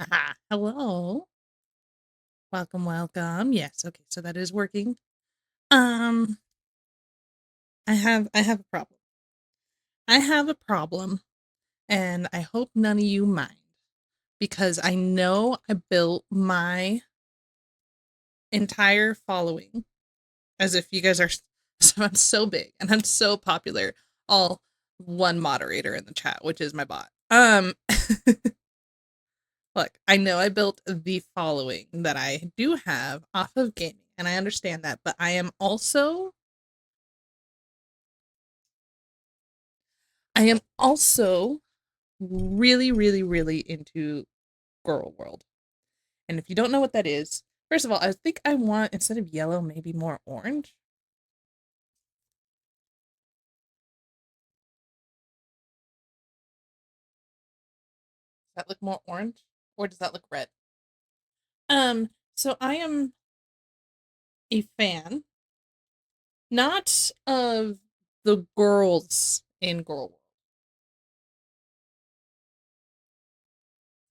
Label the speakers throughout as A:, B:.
A: Aha. Hello. Welcome, welcome. Yes, okay, so that is working. Um, I have a problem. I have a problem, and I hope none of you mind because I know I built my entire following as if you guys are so I'm so big and I'm so popular. All one moderator in the chat, which is my bot. Look, I know I built the following that I do have off of gaming, and I understand that, but I am also really, really, really into Girl World. And if you don't know what that is, first of all, I think I want, instead of yellow, maybe more orange. Does that look more orange? Or does that look red? So I am a fan, not of the girls in Girl World.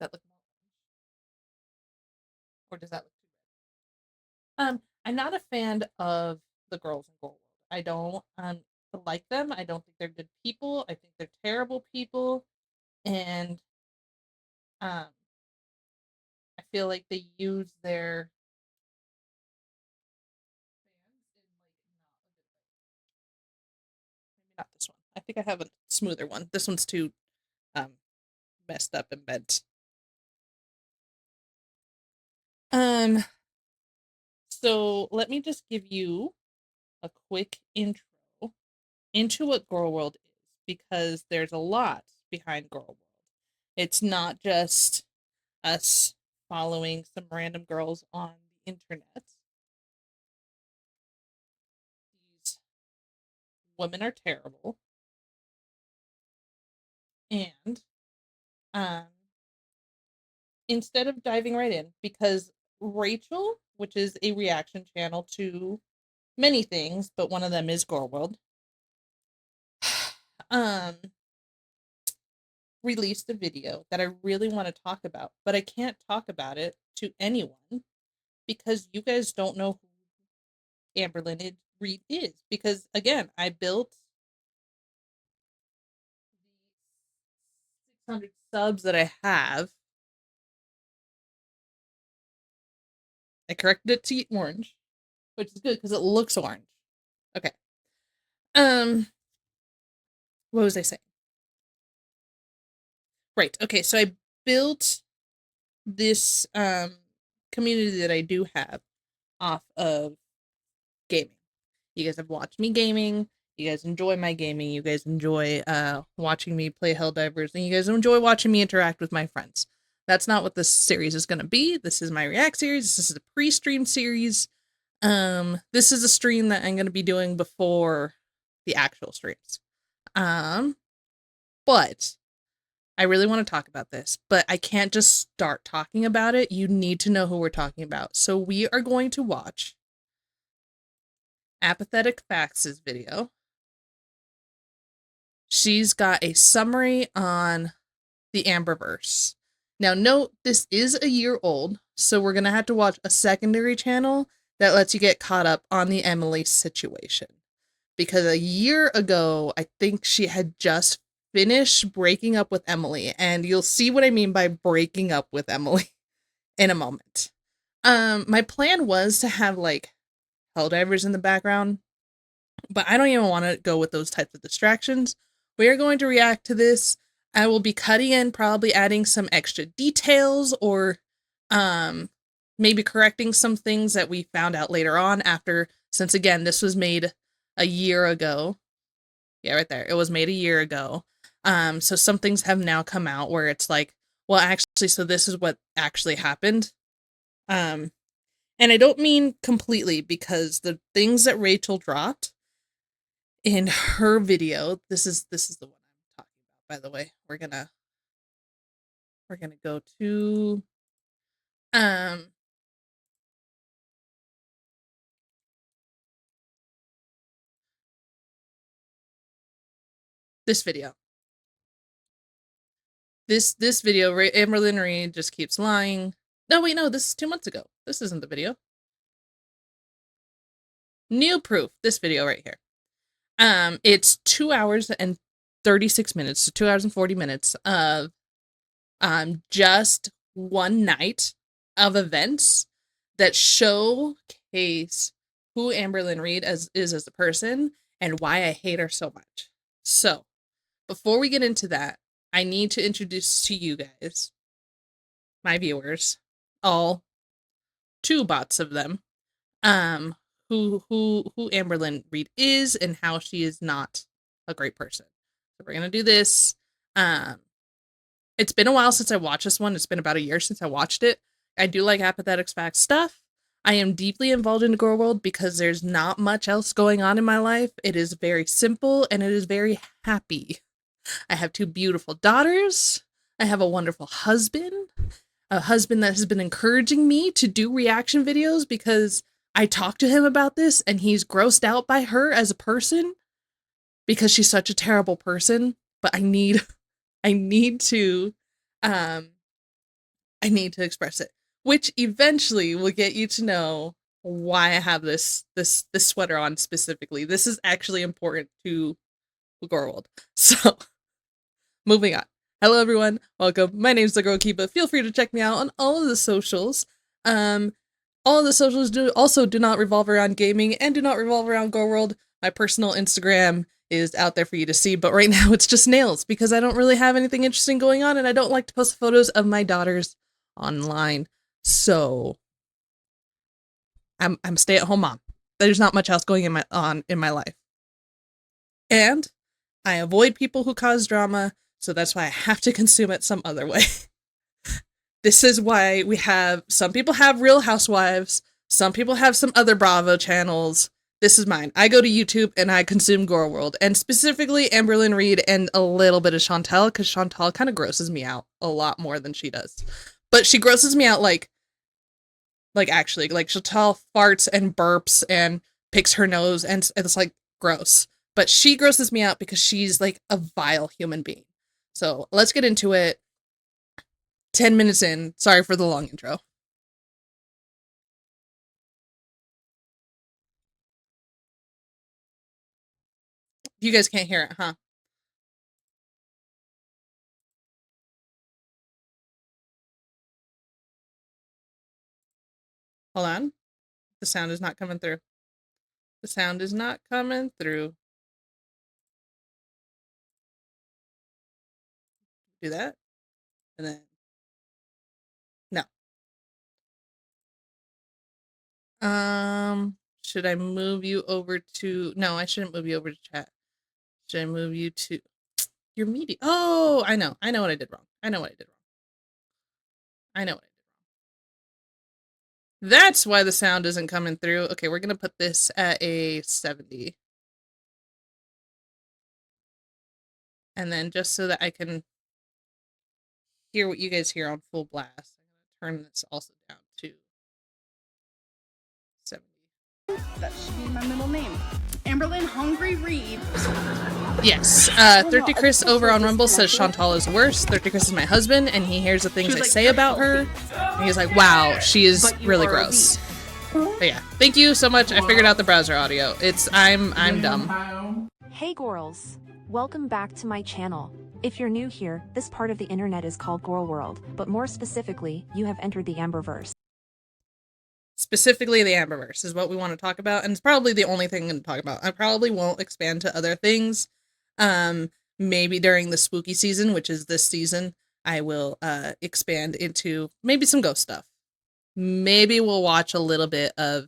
A: Does that look more, or does that look too red? I'm not a fan of the girls in Girl World. I don't like them. I don't think they're good people. I think they're terrible people. And um I feel like they use their fans in maybe not this one. I think I have a smoother one. This one's too um messed up and bent. Um so let me just give you a quick intro into what Girl World is because there's a lot behind Girl World. It's not just us following some random girls on the internet. These women are terrible and um instead of diving right in, because Rachel, which is a reaction channel to many things, but one of them is Gore World, um, released a video that I really want to talk about, but I can't talk about it to anyone because you guys don't know who Amberlyn Reed is. Because again, I built the 600 subs that I have. I corrected it to orange, which is good because it looks orange. Okay. Um, what was I saying? Right. Okay. So I built this community that I do have off of gaming. You guys have watched me gaming. You guys enjoy my gaming. You guys enjoy watching me play Helldivers, and you guys enjoy watching me interact with my friends. That's not what this series is going to be. This is my React series. This is a pre-stream series. This is a stream that I'm going to be doing before the actual streams. Um, but I really want to talk about this, but I can't just start talking about it. You need to know who we're talking about. So we are going to watch Apathetic Facts' video. She's got a summary on the Amberverse. Now, note this is a year old, so we're going to have to watch a secondary channel that lets you get caught up on the Emily situation. Because a year ago, I think she had just finished breaking up with Emily, and you'll see what I mean by breaking up with Emily in a moment. My plan was to have like Helldivers in the background, but I don't even want to go with those types of distractions. We are going to react to this. I will be cutting in, probably adding some extra details or um maybe correcting some things that we found out later on after, since again this was made a year ago. Yeah, right there. It was made a year ago. So some things have now come out where it's like, well, actually, so this is what actually happened. Um, and I don't mean completely, because the things that Rachel dropped in her video, this is the one I'm talking about, by the way. We're gonna go to um this video. This video, Amberlyn Reed just keeps lying. No, wait, no, this is 2 months ago. This isn't the video. New proof. This video right here. It's 2 hours and 36 minutes, so 2 hours and 40 minutes of just one night of events that showcase who Amberlyn Reed is as a person and why I hate her so much. So, before we get into that, I need to introduce to you guys, my viewers, all 2 bots of them, who Amberlyn Reed is and how she is not a great person. So we're gonna do this. It's been a while since I watched this one. It's been about a year since I watched it. I do like Apathetic Facts stuff. I am deeply involved in Girl World because there's not much else going on in my life. It is very simple and it is very happy. I have 2 beautiful daughters. I have a wonderful husband. A husband that has been encouraging me to do reaction videos because I talked to him about this and he's grossed out by her as a person because she's such a terrible person. But I need to express it, which eventually will get you to know why I have this sweater on specifically. This is actually important to Girl World. So, moving on. Hello everyone, welcome. My name's the girl Kiba. Feel free to check me out on all of the socials. All of the socials do not revolve around gaming and do not revolve around Girl World. My personal Instagram is out there for you to see, but right now it's just nails because I don't really have anything interesting going on and I don't like to post photos of my daughters online. So I'm a stay-at-home mom. There's not much else going on in my life. And I avoid people who cause drama, so that's why I have to consume it some other way. This is why we have, some people have Real Housewives, some people have some other Bravo channels. This is mine. I go to YouTube and I consume Girl World, and specifically Amberlyn Reed and a little bit of Chantal, because Chantal kind of grosses me out a lot more than she does. But she grosses me out like actually, like Chantal farts and burps and picks her nose and it's like gross. But she grosses me out because she's like a vile human being. So let's get into it. 10 minutes in. Sorry for the long intro. You guys can't hear it, huh? Hold on. The sound is not coming through. The sound is not coming through. Do that. And then no. Should I move you over to, no, I shouldn't move you over to chat. Should I move you to your media? Oh, I know what I did wrong. I know what I did wrong. That's why the sound isn't coming through. Okay, we're gonna put this at a 70. And then just so that I can hear what you guys hear on full blast, I'm gonna turn this also down to 70.
B: That should be my middle name. Amberlyn Hungry Reed.
A: Yes. 30 Chris over on Rumble says Chantal is worse. 30 Chris is my husband, and he hears the things I say about her. And he's like, wow, she is really gross. But yeah, thank you so much. I figured out the browser audio. I'm dumb.
C: Hey girls, welcome back to my channel. If you're new here, this part of the internet is called Girl World, but more specifically, you have entered the Amberverse.
A: Specifically, the Amberverse is what we want to talk about, and it's probably the only thing I'm going to talk about. I probably won't expand to other things. Maybe during the spooky season, which is this season, I will expand into maybe some ghost stuff. Maybe we'll watch a little bit of,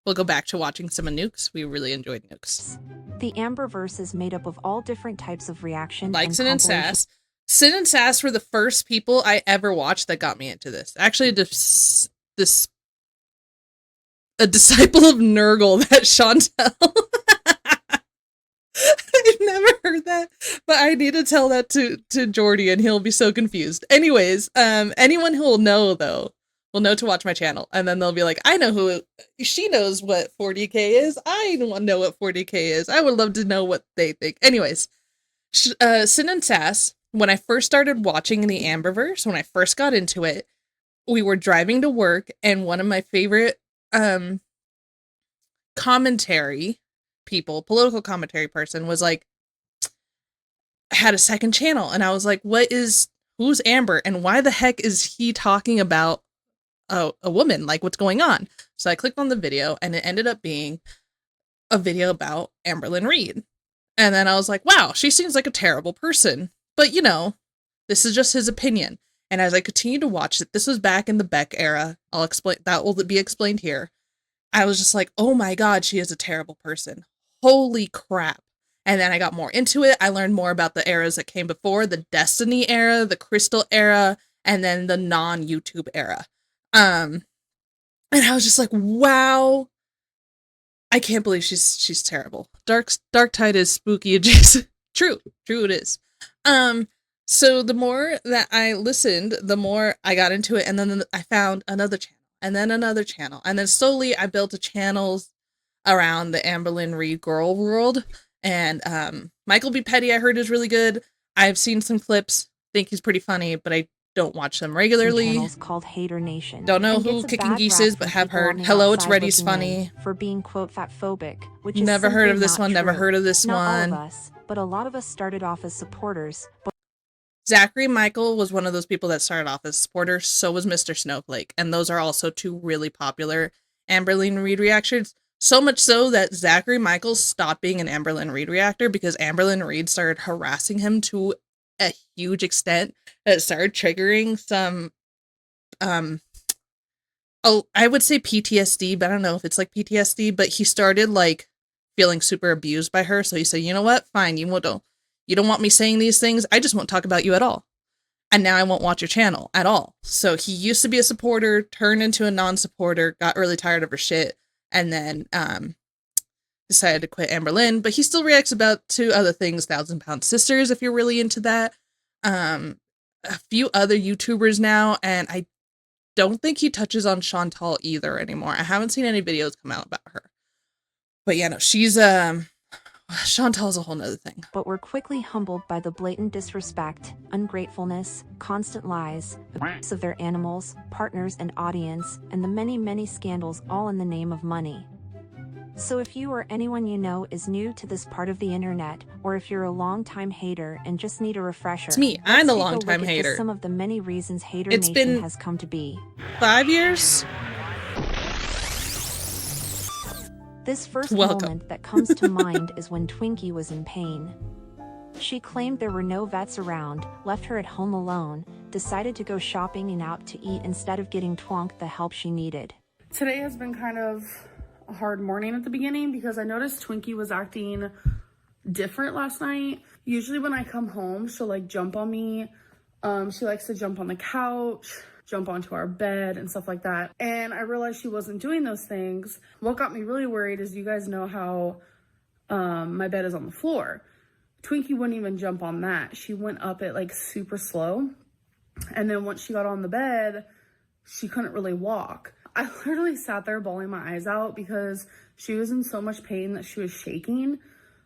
A: we'll go back to watching some of Nukes. We really enjoyed Nukes.
C: The Amberverse is made up of all different types of reaction
A: like
C: and
A: Sin and Sass. Sin and Sass were the first people I ever watched that got me into this. Actually, a disciple of Nurgle, that Chantal. I've never heard that, but I need to tell that to Jordy and he'll be so confused. Anyways, anyone who will know though, will know to watch my channel, and then they'll be like, I know who, she knows what 40k is, I know what 40k is, I would love to know what they think. Anyways, Sin and Sass when I first started watching the Amberverse, when I first got into it, we were driving to work, and one of my favorite commentary people, political commentary person, was like, had a second channel, and I was like, who's Amber, and why the heck is he talking about a woman? Like, what's going on? So I clicked on the video, and it ended up being a video about Amberlynn Reid. And then I was like, wow, she seems like a terrible person. But, you know, this is just his opinion. And as I continued to watch it, this was back in the Beck era. I'll explain, that will be explained here. I was just like, oh my God, she is a terrible person. Holy crap. And then I got more into it. I learned more about the eras that came before, the Destiny era, the Crystal era, and then the non-YouTube era. And I was just like, wow, I can't believe she's terrible. Dark Tide is spooky adjacent. True it is. So the more that I listened, the more I got into it, and then I found another channel, and then another channel, and then slowly I built a channels around the Amberlynn Reid girl world. And Michael B. Petty, I heard, is really good. I've seen some clips, think he's pretty funny, but I don't watch them regularly.
C: Channels called Hater Nation.
A: Don't know who Kicking Geese is, but have heard. Hello, It's Reddy's funny.
C: For being quote fatphobic, which is
A: never heard of this one.
C: True.
A: Never heard of this
C: not
A: one.
C: All of us, but a lot of us started off as supporters. But
A: Zachary Michael was one of those people that started off as supporters. So was Mr. Snowflake, and those are also two really popular Amberlynn Reid reactions. So much so that Zachary Michael stopped being an Amberlynn Reid reactor because Amberlynn Reid started harassing him to a huge extent that it started triggering some I would say PTSD, but I don't know if it's like PTSD, but he started like feeling super abused by her. So he said, you know what, fine, you don't want me saying these things, I just won't talk about you at all, and now I won't watch your channel at all. So he used to be a supporter, turned into a non-supporter, got really tired of her shit, and then decided to quit Amberlynn. But he still reacts to other things, 1,000 Pound Sisters, if you're really into that. A few other YouTubers now, and I don't think he touches on Chantal either anymore. I haven't seen any videos come out about her. But yeah, no, she's Chantal's a whole nother thing.
C: But we're quickly humbled by the blatant disrespect, ungratefulness, constant lies, abuse of their animals, partners, and audience, and the many, many scandals, all in the name of money. So if you or anyone you know is new to this part of the internet, or if you're a long-time hater and just need a refresher,
A: it's me. I'm the long-time hater.
C: Some of the many reasons Hater
A: It's
C: Nation
A: been
C: has come to be.
A: 5 years?
C: This first
A: Welcome.
C: moment that comes to mind is when Twinkie was in pain. She claimed there were no vets around, left her at home alone, decided to go shopping and out to eat instead of getting Twonk the help she needed.
B: Today has been kind of a hard morning at the beginning because I noticed Twinkie was acting different last night. Usually when I come home, she'll like jump on me. She likes to jump on the couch, jump onto our bed and stuff like that. And I realized she wasn't doing those things. What got me really worried is, you guys know how my bed is on the floor. Twinkie wouldn't even jump on that. She went up it like super slow. And then once she got on the bed, she couldn't really walk. I literally sat there bawling my eyes out because she was in so much pain that she was shaking.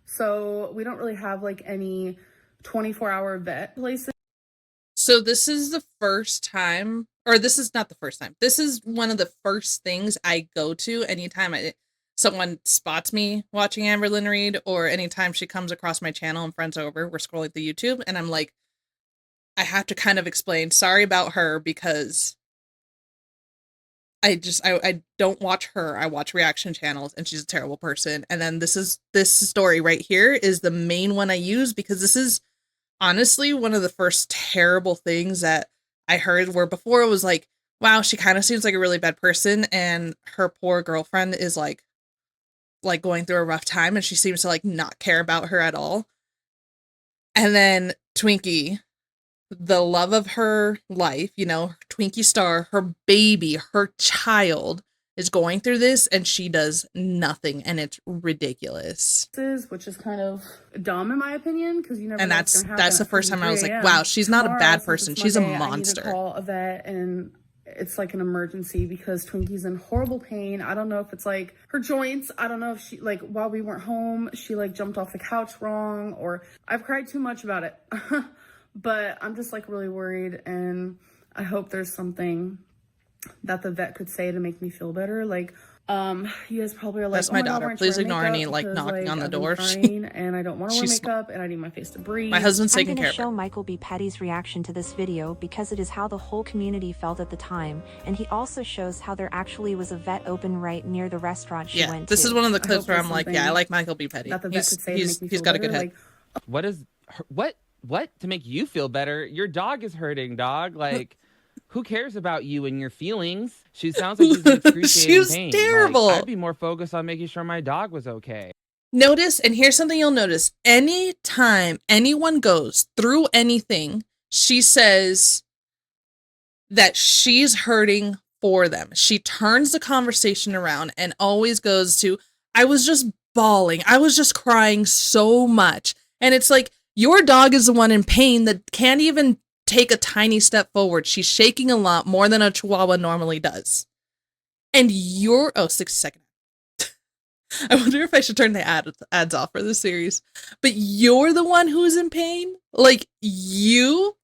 B: So we don't really have like any 24-hour vet places.
A: So this is the first time, or this is not the first time. This is one of the first things I go to anytime someone spots me watching Amberlynn Reid, or anytime she comes across my channel and friends over, we're scrolling through YouTube, and I'm like, I have to kind of explain, sorry about her, because I don't watch her. I watch reaction channels, and she's a terrible person. And then this story right here is the main one I use, because this is honestly one of the first terrible things that I heard, where before it was like, wow, she kind of seems like a really bad person, and her poor girlfriend is like going through a rough time, and she seems to like not care about her at all. And then Twinkie, the love of her life, you know, Twinkie Star, her baby, her child, is going through this, and she does nothing, and it's ridiculous.
B: Which is kind of dumb in my opinion, because you never.
A: And
B: know
A: that's
B: what's gonna happen
A: the
B: at
A: first time I was
B: 3
A: like,
B: a.m.
A: wow, she's not a
B: Tomorrow,
A: bad
B: since
A: person.
B: it's
A: She's a
B: Monday,
A: monster.
B: I need to call a vet, and it's like an emergency because Twinkie's in horrible pain. I don't know if it's like her joints. I don't know if she, like, while we weren't home, she like jumped off the couch wrong, or I've cried too much about it. But I'm just like really worried, and I hope there's something that the vet could say to make me feel better. Like, you guys probably are like,
A: That's
B: oh
A: my
B: my God,
A: daughter.
B: why aren't you
A: Please
B: wearing
A: ignore
B: makeup?
A: any like
B: Because,
A: knocking
B: like,
A: on the
B: I've been
A: door.
B: crying and I don't want to wear
A: She's
B: makeup and I need my face to breathe.
A: My husband's
C: I'm
A: taking
C: gonna
A: care of
C: show
A: her.
C: Michael B. Petty's reaction to this video because it is how the whole community felt at the time, and he also shows how there actually was a vet open right near the restaurant she went to.
A: This is one of the
B: I
A: clips
B: hope
A: where
B: there's
A: I'm like, yeah, I
B: something
A: like Michael B. Petty.
B: that the vet could say to make me
A: He's
B: feel
A: got a
B: better.
A: good head.
B: Like,
D: What is what to make you feel better? Your dog is hurting, dog. Like, who cares about you and your feelings? She sounds like she's in excruciating
A: She's
D: pain.
A: terrible.
D: Like, I'd be more focused on making sure my dog was okay.
A: Notice, and here's something you'll notice. Anytime anyone goes through anything, she says that she's hurting for them. She turns the conversation around and always goes to, I was just bawling. I was just crying so much. And it's like, your dog is the one in pain that can't even take a tiny step forward. She's shaking a lot more than a Chihuahua normally does. And you're, 60 seconds. I wonder if I should turn the ads off for this series. But you're the one who's in pain? Like, you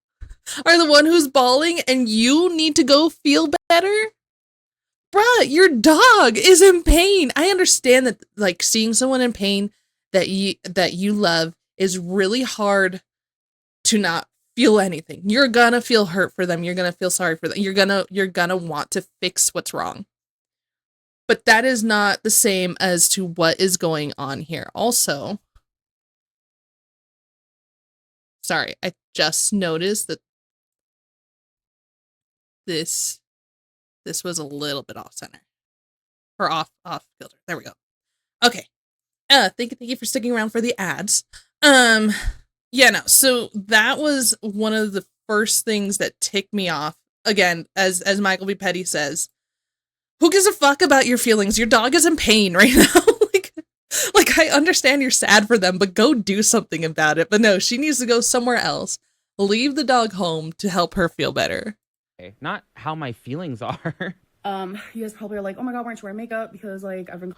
A: are the one who's bawling and you need to go feel better? Bruh, your dog is in pain. I understand that, like, seeing someone in pain that you love is really hard to not feel anything. You're gonna feel hurt for them. You're gonna feel sorry for them. You're gonna want to fix what's wrong. But that is not the same as to what is going on here. Also, sorry, I just noticed that this was a little bit off center. Or off filter. There we go. Okay. Thank you for sticking around for the ads. Yeah, no. So that was one of the first things that ticked me off. Again, as Michael B. Petty says, who gives a fuck about your feelings? Your dog is in pain right now. like I understand you're sad for them, but go do something about it. But no, she needs to go somewhere else. Leave the dog home to help her feel better.
D: Not how my feelings are.
B: you guys probably are like, oh my God, why aren't you wearing makeup? Because, like, I've been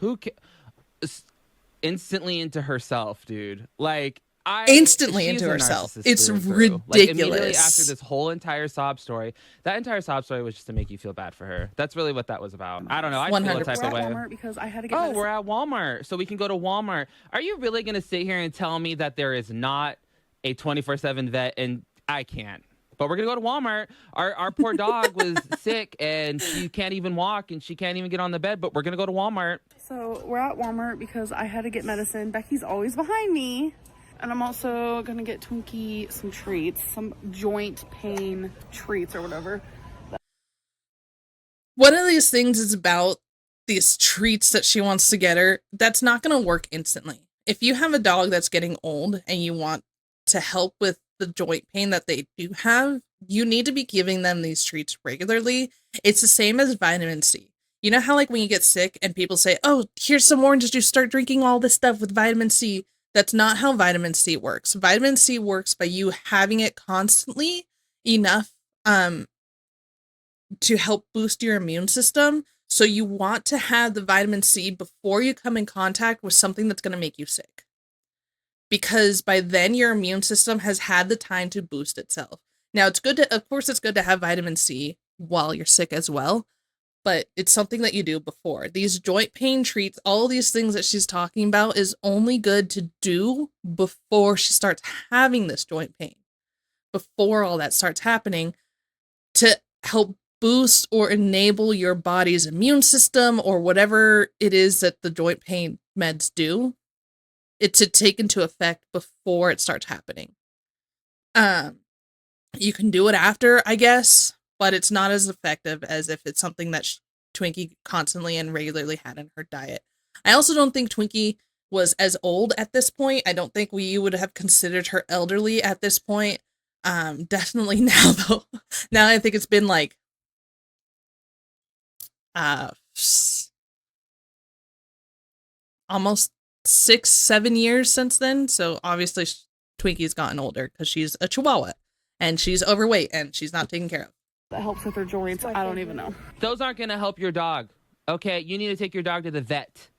D: instantly into herself, dude. Like,
A: Instantly
D: she's
A: into
D: a
A: herself.
D: narcissist
A: It's
D: through and through.
A: ridiculous.
D: Like, immediately after this whole entire sob story, that entire sob story was just to make you feel bad for her. That's really what that was about. I don't know. I feel a type of way.
B: Walmart because I had to get
D: Oh,
B: medicine.
D: we're at Walmart, so we can go to Walmart. Are you really gonna sit here and tell me that there is not a 24/7 vet? And I can't. But we're gonna go to Walmart. Our poor dog was sick and she can't even walk and she can't even get on the bed. But we're gonna go to Walmart.
B: So we're at Walmart because I had to get medicine. Becky's always behind me. And I'm also gonna get Twinkie some treats, some joint pain treats or whatever.
A: One of these things is about these treats that she wants to get her. That's not gonna work instantly. If you have a dog that's getting old and you want to help with the joint pain that they do have, you need to be giving them these treats regularly. It's the same as vitamin C. You know how, like, when you get sick and people say, oh, here's some oranges, just start drinking all this stuff with vitamin C. That's not how vitamin C works. Vitamin C works by you having it constantly enough to help boost your immune system. So you want to have the vitamin C before you come in contact with something that's going to make you sick. Because by then your immune system has had the time to boost itself. Now, it's good to, of course, it's good to have vitamin C while you're sick as well. But it's something that you do before. These joint pain treats, all these things that she's talking about is only good to do before she starts having this joint pain. Before all that starts happening, to help boost or enable your body's immune system or whatever it is that the joint pain meds do. It's to take into effect before it starts happening. You can do it after, I guess, but it's not as effective as if it's something that Twinkie constantly and regularly had in her diet. I also don't think Twinkie was as old at this point. I don't think we would have considered her elderly at this point. Definitely now, though. Now I think it's been like almost 6-7 years since then. So obviously Twinkie's gotten older because she's a Chihuahua and she's overweight and she's not taken care of.
B: That helps with her joints. I don't even know.
D: Those aren't going to help your dog. Okay, you need to take your dog to the vet.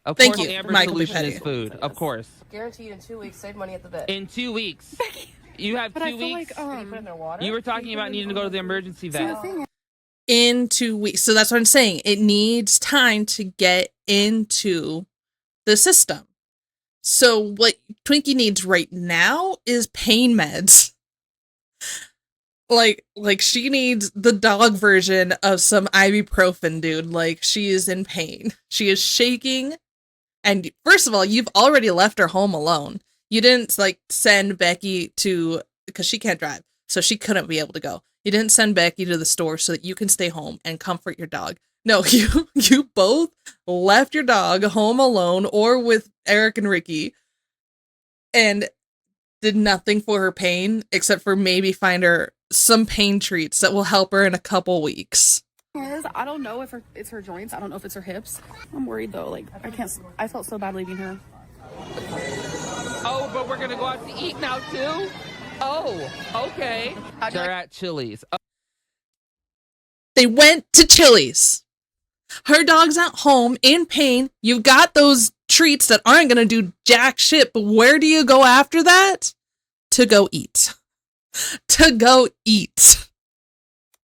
D: Of
A: Thank
D: course,
A: you,
D: Amber's
A: Michael B.
D: solution
A: Petty.
D: is food. Of course.
E: Guaranteed in 2 weeks, save money at the vet.
D: In 2 weeks. You have
B: But
D: 2
B: I feel
D: weeks.
B: like
D: You were talking about needing to go to the emergency
B: see, the
D: vet.
B: thing
A: In 2 weeks. So that's what I'm saying. It needs time to get into the system. So what Twinkie needs right now is pain meds. Like she needs the dog version of some ibuprofen, dude. Like, she is in pain. She is shaking. And first of all, you've already left her home alone. You didn't like send Becky to, because she can't drive, so she couldn't be able to go. You didn't send Becky to the store so that you can stay home and comfort your dog. No, you both left your dog home alone or with Eric and Ricky and did nothing for her pain except for maybe find her some pain treats that will help her in a couple weeks.
B: is, I don't know if it's her joints. I don't know if it's her hips. I'm worried though. Like, I felt so bad leaving her.
D: Oh, but we're gonna go out to eat now too? Oh, okay. They're at Chili's.
A: They went to Chili's. Her dog's at home in pain. You've got those treats that aren't going to do jack shit, but where do you go after that? To go eat. To go eat.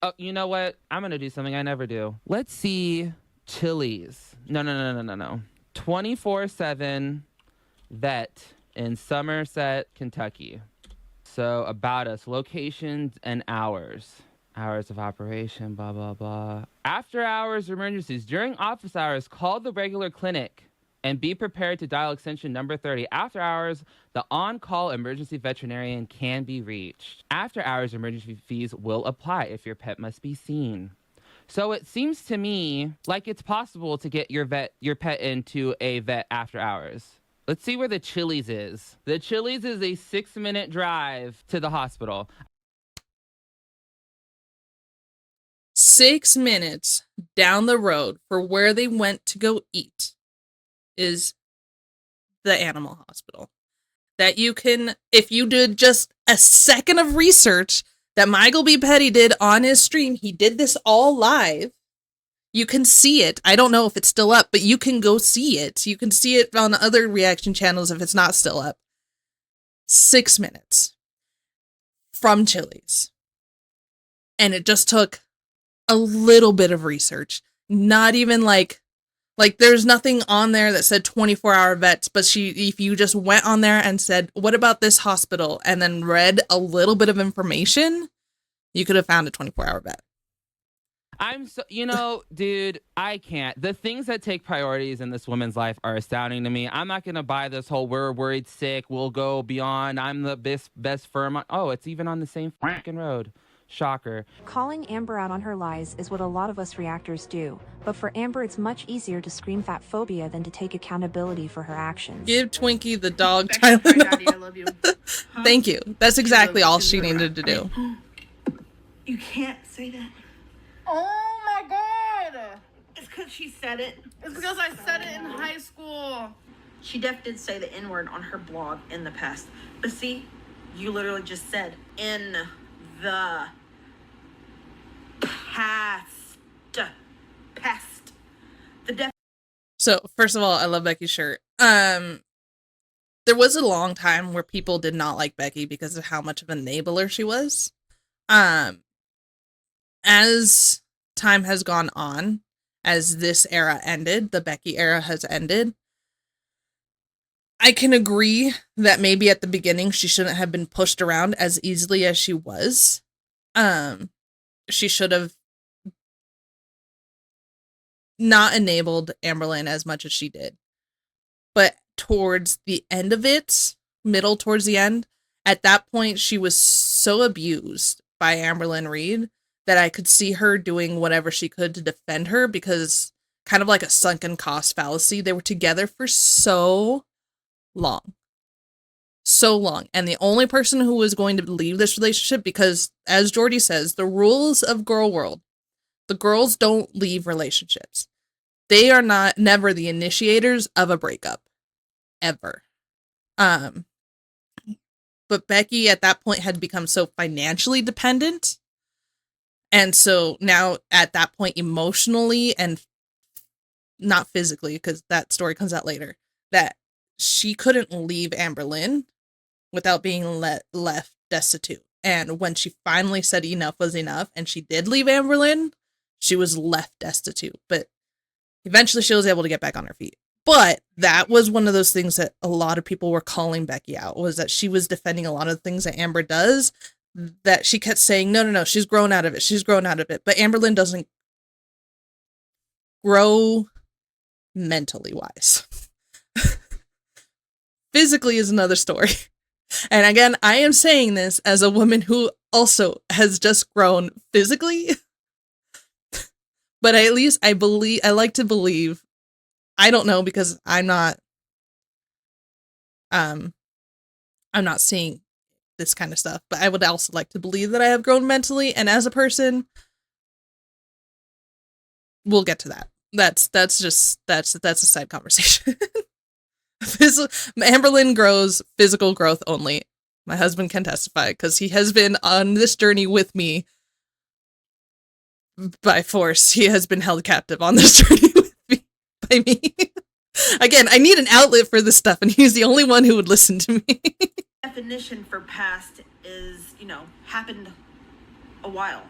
D: Oh, you know what? I'm going to do something I never do. Let's see Chili's. No. 24/7 vet in Somerset, Kentucky. So about us, locations and hours. Hours of operation, blah, blah, blah. After hours emergencies. During office hours, call the regular clinic and be prepared to dial extension number 30. After hours, the on-call emergency veterinarian can be reached. After hours emergency fees will apply if your pet must be seen. So it seems to me like it's possible to get your pet into a vet after hours. Let's see where the Chili's is. The Chili's is a 6-minute drive to the hospital.
A: 6 minutes down the road for where they went to go eat is the animal hospital. That you can, if you did just a second of research that Michael B. Petty did on his stream, he did this all live. You can see it. I don't know if it's still up, but you can go see it. You can see it on other reaction channels if it's not still up. 6 minutes from Chili's. And it just took a little bit of research. Not even like there's nothing on there that said 24-hour vets, but if you just went on there and said, what about this hospital? And then read a little bit of information, you could have found a 24-hour vet.
D: I'm so, dude, I can't. The things that take priorities in this woman's life are astounding to me. I'm not going to buy this whole we're worried sick, we'll go beyond, I'm the best firm. Oh, it's even on the same fucking road. Shocker.
C: Calling Amber out on her lies is what a lot of us reactors do, but for Amber it's much easier to scream fat phobia than to take accountability for her actions.
A: Give Twinkie the dog
B: Hi,
A: Tylenol.
B: Daddy, I love you. Huh?
A: Thank you. That's exactly all she needed to do.
E: You can't say that.
B: Oh my god!
E: It's because she said it.
B: It's because I said it in high school.
E: She did say the N-word on her blog in the past. But see, you literally just said in the past.
A: So, first of all, I love Becky's shirt. There was a long time where people did not like Becky because of how much of an enabler she was. As time has gone on, as this era ended, the Becky era has ended, I can agree that maybe at the beginning she shouldn't have been pushed around as easily as she was. She should have not enabled Amberlynn as much as she did. But towards the end of it, towards the end, at that point she was so abused by Amberlynn Reed that I could see her doing whatever she could to defend her, because kind of like a sunken cost fallacy, they were together for so long. So long. And the only person who was going to leave this relationship, because as Jordy says, the rules of Girl World, the girls don't leave relationships. They are never the initiators of a breakup. Ever. But Becky at that point had become so financially dependent. And so now at that point, emotionally and not physically, because that story comes out later, that she couldn't leave Amberlynn without being left destitute. And when she finally said enough was enough and she did leave Amberlynn, she was left destitute. But eventually she was able to get back on her feet. But that was one of those things that a lot of people were calling Becky out, was that she was defending a lot of the things that Amber does, that she kept saying, no, she's grown out of it. She's grown out of it. But Amberlynn doesn't grow mentally wise. Physically is another story. And again, I am saying this as a woman who also has just grown physically. But at least I like to believe, I don't know because I'm not seeing this kind of stuff, but I would also like to believe that I have grown mentally and as a person. We'll get to that. That's a side conversation. Amberlynn grows physical growth only. My husband can testify because he has been on this journey with me by force. He has been held captive on this journey with me by me. Again, I need an outlet for this stuff, and he's the only one who would listen to me.
E: Definition for past is, happened a while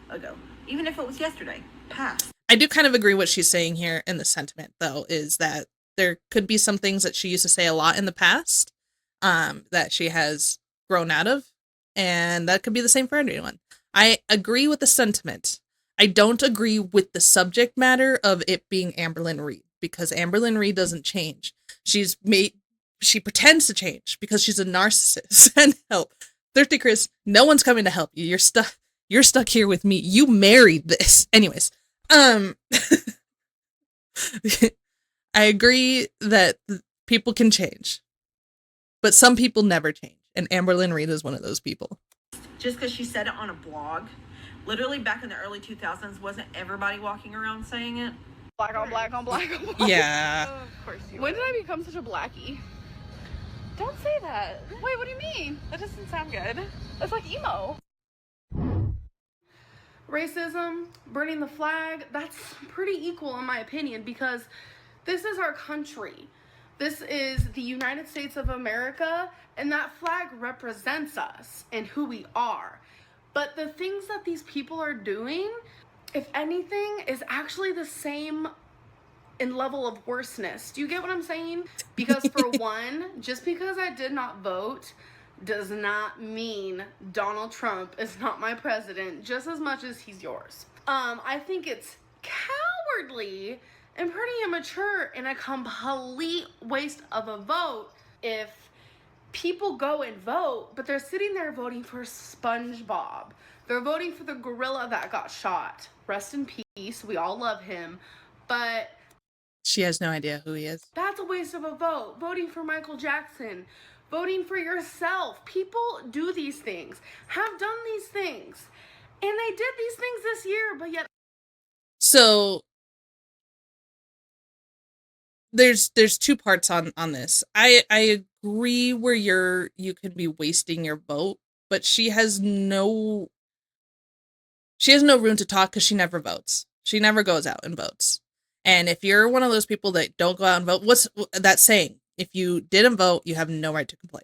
E: ago. Even if it was yesterday, past.
A: I do kind of agree what she's saying here in the sentiment, though, is that there could be some things that she used to say a lot in the past that she has grown out of, and that could be the same for anyone. I agree with the sentiment. I don't agree with the subject matter of it being Amberlynn Reed, because Amberlynn Reed doesn't change. She pretends to change because she's a narcissist. And help. Thirsty Chris, no one's coming to help you. You're stuck here with me. You married this. Anyways, I agree that people can change, but some people never change, and Amberlynn Reed is one of those people.
E: Just because she said it on a blog, literally back in the early 2000s, wasn't everybody walking around saying it?
B: Black on black on black on black.
A: Yeah.
B: Oh, of course you When did I become such a blackie? Don't say that. Wait, what do you mean? That doesn't sound good. It's like emo. Racism, burning the flag, that's pretty equal in my opinion, because this is our country. This is the United States of America, and that flag represents us and who we are. But the things that these people are doing, if anything, is actually the same in level of worseness. Do you get what I'm saying? Because for one, just because I did not vote does not mean Donald Trump is not my president just as much as he's yours. I think it's cowardly and pretty immature and a complete waste of a vote if people go and vote, but they're sitting there voting for SpongeBob. They're voting for the gorilla that got shot. Rest in peace. We all love him. But
A: she has no idea who he is.
B: That's a waste of a vote. Voting for Michael Jackson. Voting for yourself. People do these things. Have done these things. And they did these things this year, but yet.
A: So there's two parts on this. I agree where you could be wasting your vote, but she has no room to talk because she never votes. She never goes out and votes. And if you're one of those people that don't go out and vote, what's that saying? If you didn't vote, you have no right to complain.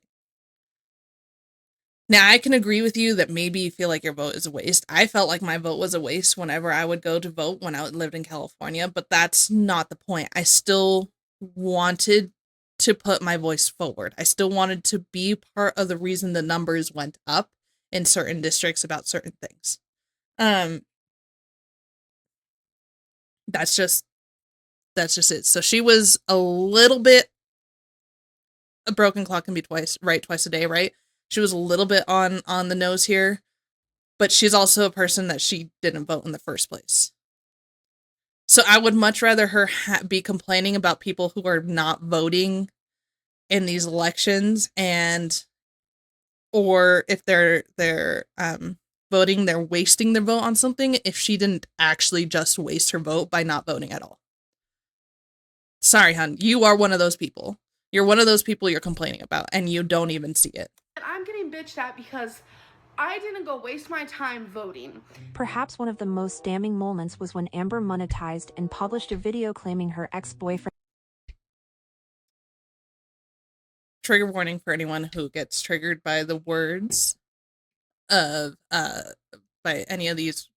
A: Now, I can agree with you that maybe you feel like your vote is a waste. I felt like my vote was a waste whenever I would go to vote when I lived in California, but that's not the point. I still wanted to put my voice forward. I still wanted to be part of the reason the numbers went up in certain districts about certain things. That's just it. So she was a little bit, a broken clock can be twice a day, right? She was a little bit on the nose here, but she's also a person that she didn't vote in the first place. So I would much rather her be complaining about people who are not voting in these elections, or if they're voting, they're wasting their vote on something, if she didn't actually just waste her vote by not voting at all. Sorry, hon, you are one of those people. You're one of those people you're complaining about, and you don't even see it.
B: I'm getting bitched at because I didn't go waste my time voting.
C: Perhaps one of the most damning moments was when Amber monetized and published a video claiming her ex-boyfriend.
A: Trigger warning for anyone who gets triggered by the words of by any of these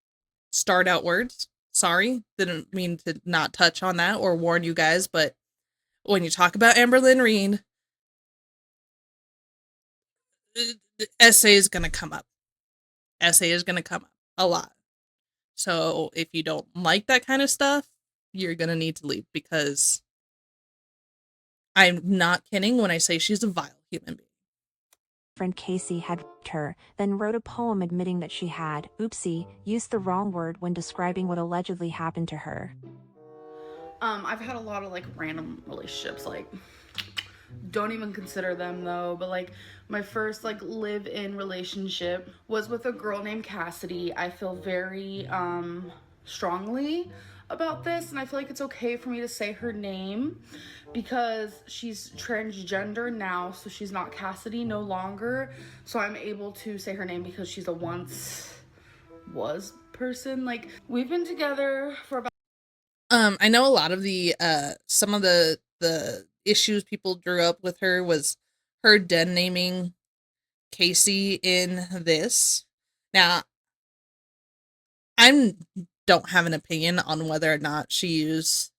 A: starred out words. Sorry, didn't mean to not touch on that or warn you guys, but when you talk about Amberlynn Reed, essay is gonna come up. Essay is gonna come up a lot. So if you don't like that kind of stuff, you're gonna need to leave, because I'm not kidding when I say she's a vile human being.
C: Friend Casey had raped her, then wrote a poem admitting that she had, oopsie, used the wrong word when describing what allegedly happened to her.
B: I've had a lot of like random relationships, like don't even consider them though, but like my first like live-in relationship was with a girl named Cassidy. I feel very strongly about this, and I feel like it's okay for me to say her name because she's transgender now, so she's not Cassidy no longer, so I'm able to say her name because she's a once was person. Like, we've been together for about
A: I know a lot of the some of the issues people drew up with her was her den naming Casey in this. Now, I don't have an opinion on whether or not she used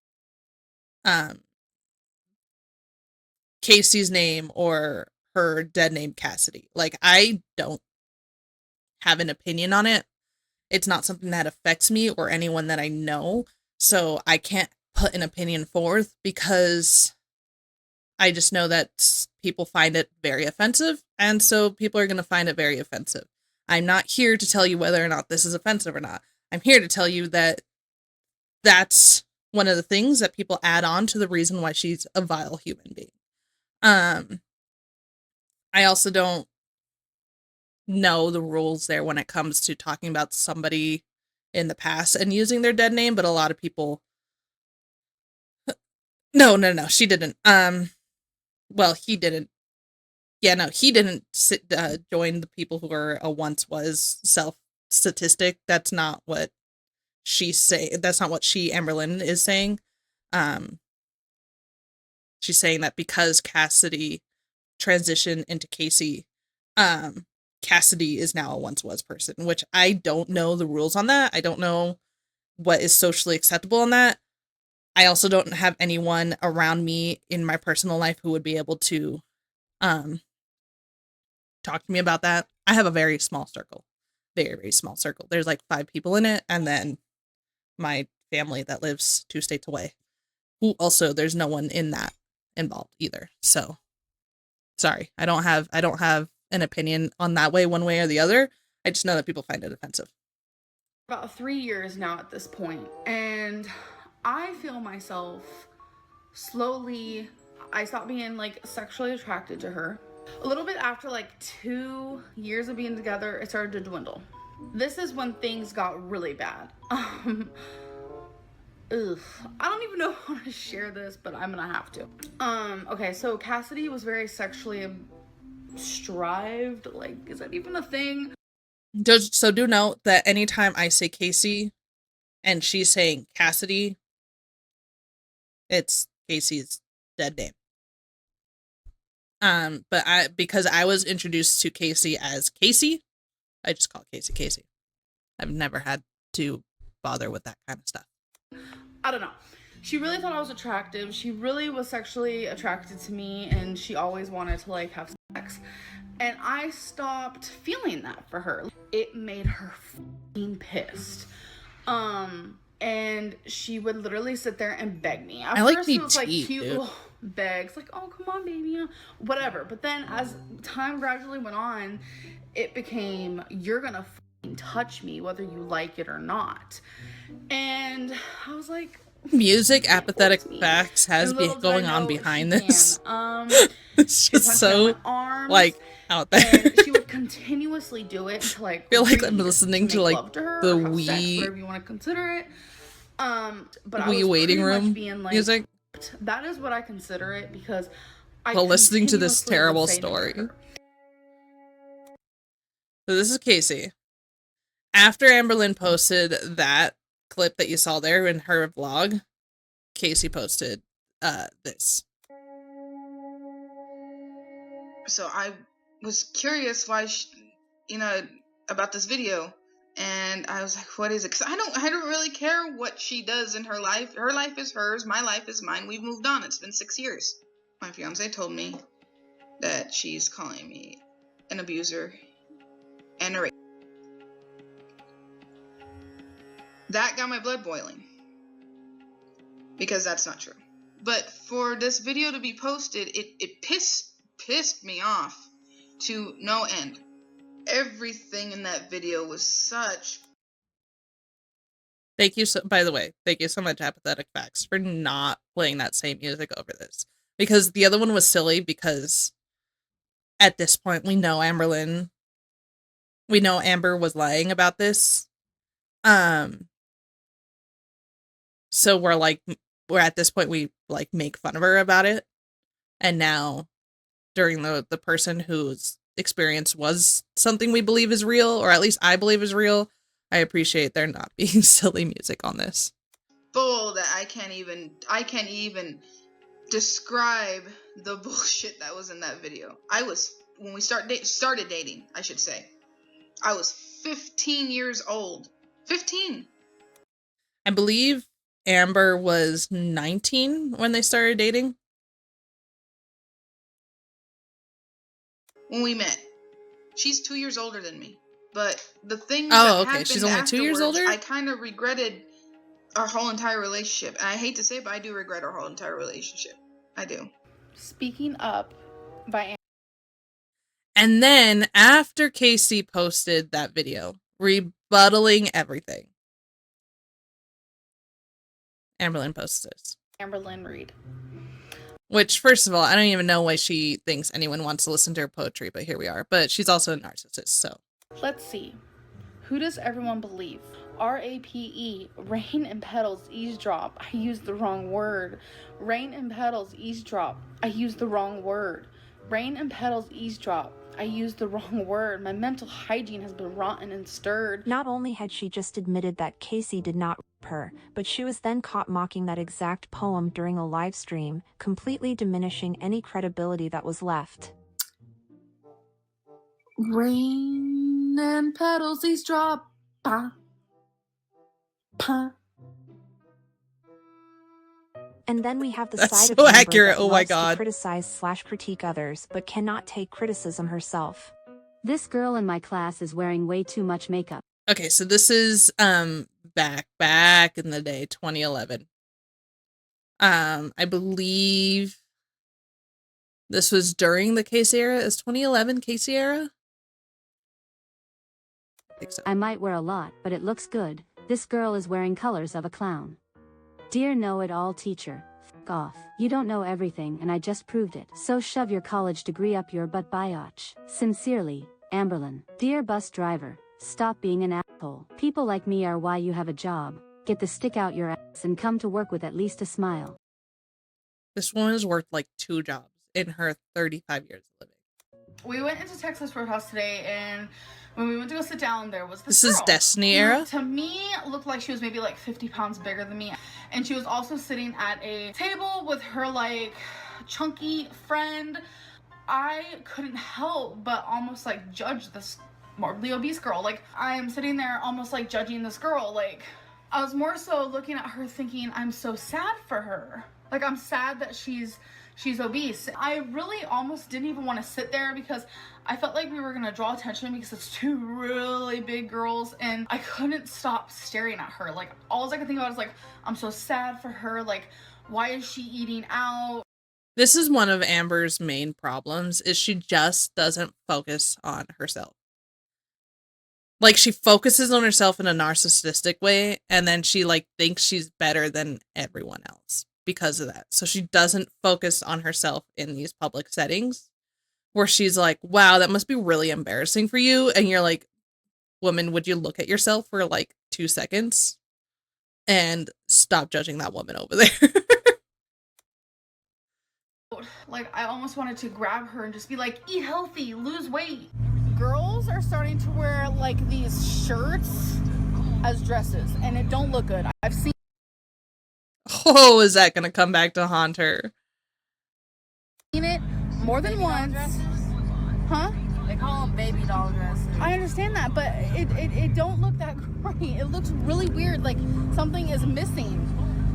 A: Casey's name or her dead name Cassidy. Like, I don't have an opinion on it. It's not something that affects me or anyone that I know, so I can't put an opinion forth, because I just know that people find it very offensive, and so people are going to find it very offensive. I'm not here to tell you whether or not this is offensive or not. I'm here to tell you that that's one of the things that people add on to the reason why she's a vile human being. I also don't know the rules there when it comes to talking about somebody in the past and using their dead name, but a lot of people. No, she didn't. Well, he didn't. Yeah, no, he didn't join the people who are a once was self statistic. That's not what that's not what Amberlynn is saying. She's saying that because Cassidy transitioned into Casey, Cassidy is now a once was person, which I don't know the rules on that. I don't know what is socially acceptable on that. I also don't have anyone around me in my personal life who would be able to talk to me about that. I have a very small circle. Very, very small circle. There's like 5 people in it, and then my family that lives 2 states away. Who also, there's no one in that involved either. So sorry. I don't have an opinion on that way, one way or the other. I just know that people find it offensive.
B: about 3 years now at this point, and I feel myself slowly, I stopped being like sexually attracted to her. A little bit after like 2 years of being together, it started to dwindle. This is when things got really bad. I don't even know how to share this, but I'm gonna have to. Okay, so Cassidy was very sexually strived. Like, is that even a thing?
A: So do note that anytime I say Casey and she's saying Cassidy, it's Casey's dead name. But because I was introduced to Casey as Casey, I just call Casey Casey. I've never had to bother with that kind of stuff.
B: I don't know. She really thought I was attractive. She really was sexually attracted to me, and she always wanted to like have sex. And I stopped feeling that for her. It made her f***ing pissed. And she would literally sit there and beg me. At first it was like cute little begs, like, oh, come on, baby, whatever. But then as time gradually went on, it became, you're gonna f***ing touch me whether you like it or not. And I was like,
A: music apathetic facts has been going on behind this. It's just so like out there.
B: And she would continuously do it until like,
A: I feel like I'm listening to like the Wii,
B: whatever you want to consider it. But
A: Wii waiting room like, music.
B: That is what I consider it, because
A: while listening to this terrible story. So this is Casey. After Amberlynn posted that clip that you saw there in her vlog, Casey posted this.
F: So I was curious why about this video, and I was like, what is it? Because I don't really care what she does in her life. Her life is hers, my life is mine. We've moved on. It's been 6 years. My fiance told me that she's calling me an abuser and a rapist. That got my blood boiling, because that's not true. But for this video to be posted, it pissed me off to no end. Everything in that video was such...
A: Thank you so, by the way, thank you so much, Apathetic Facts, for not playing that same music over this. Because the other one was silly, because at this point we know Amber was lying about this. So we're at this point, we like make fun of her about it. And now during the person whose experience was something we believe is real, or at least I believe is real, I appreciate there not being silly music on this.
F: Full that I can't even describe the bullshit that was in that video. When we started dating, I should say, I was 15 years old. 15.
A: I believe Amber was 19 when they started dating.
F: When we met. She's 2 years older than me. But the thing
A: Oh,
F: that
A: okay. She's only 2 years older?
F: I kind of regretted our whole entire relationship. And I hate to say it, but I do regret our whole entire relationship. I do.
B: Speaking Up by
A: And then after Casey posted that video, rebuttaling everything, Amberlynn posted this.
B: Amberlynn Reid.
A: Which, first of all, I don't even know why she thinks anyone wants to listen to her poetry, but here we are. But she's also a narcissist, so.
B: Let's see. Who does everyone believe? RAPE, rain and petals eavesdrop. I used the wrong word. Rain and petals eavesdrop. I used the wrong word. Rain and petals eavesdrop. I used the wrong word. My mental hygiene has been rotten and stirred.
C: Not only had she just admitted that Casey did not rape her, but she was then caught mocking that exact poem during a live stream, completely diminishing any credibility that was left.
B: Rain and petals eavesdrop. Pa. Pa.
C: And then we have the
A: That's
C: side
A: so
C: of Amber
A: accurate.
C: that
A: Oh my
C: loves to
A: God.
C: criticize/critique others, but cannot take criticism herself.
G: This girl in my class is wearing way too much makeup.
A: Okay, so this is back in the day, 2011. I believe this was during the Casey era. Is 2011 Casey era? I think so.
G: I might wear a lot, but it looks good. This girl is wearing colors of a clown. Dear know-it-all teacher, f*** off. You don't know everything and I just proved it. So shove your college degree up your butt biatch. Sincerely, Amberlynn. Dear bus driver, stop being an asshole. People like me are why you have a job. Get the stick out your ass and come to work with at least a smile.
A: This woman has worked like 2 jobs in her 35 years of living.
B: We went into Texas Roadhouse today, and when we went to go sit down, there was
A: This
B: girl
A: is Destiny
B: who,
A: era?
B: To me, looked like she was maybe like 50 pounds bigger than me. And she was also sitting at a table with her like chunky friend. I couldn't help but almost like judge this morbidly obese girl. Like, I am sitting there almost like judging this girl. Like, I was more so looking at her thinking, I'm so sad for her. Like, I'm sad that she's obese. I really almost didn't even want to sit there because I felt like we were going to draw attention because it's 2 really big girls, and I couldn't stop staring at her. Like, all I could think about is like, I'm so sad for her. Like, why is she eating out?
A: This is one of Amber's main problems, is she just doesn't focus on herself. Like, she focuses on herself in a narcissistic way, and then she like thinks she's better than everyone else because of that. So she doesn't focus on herself in these public settings where she's like, wow, that must be really embarrassing for you. And you're like, woman, would you look at yourself for like 2 seconds and stop judging that woman over there?
B: Like, I almost wanted to grab her and just be like, eat healthy, lose weight. Girls are starting to wear like these shirts as dresses, and it don't look good. I've seen
A: Oh, is that gonna come back to haunt her?
B: it more than once. Huh?
H: They call them baby doll dresses.
B: I understand that, but it don't look that great. It looks really weird, like something is missing.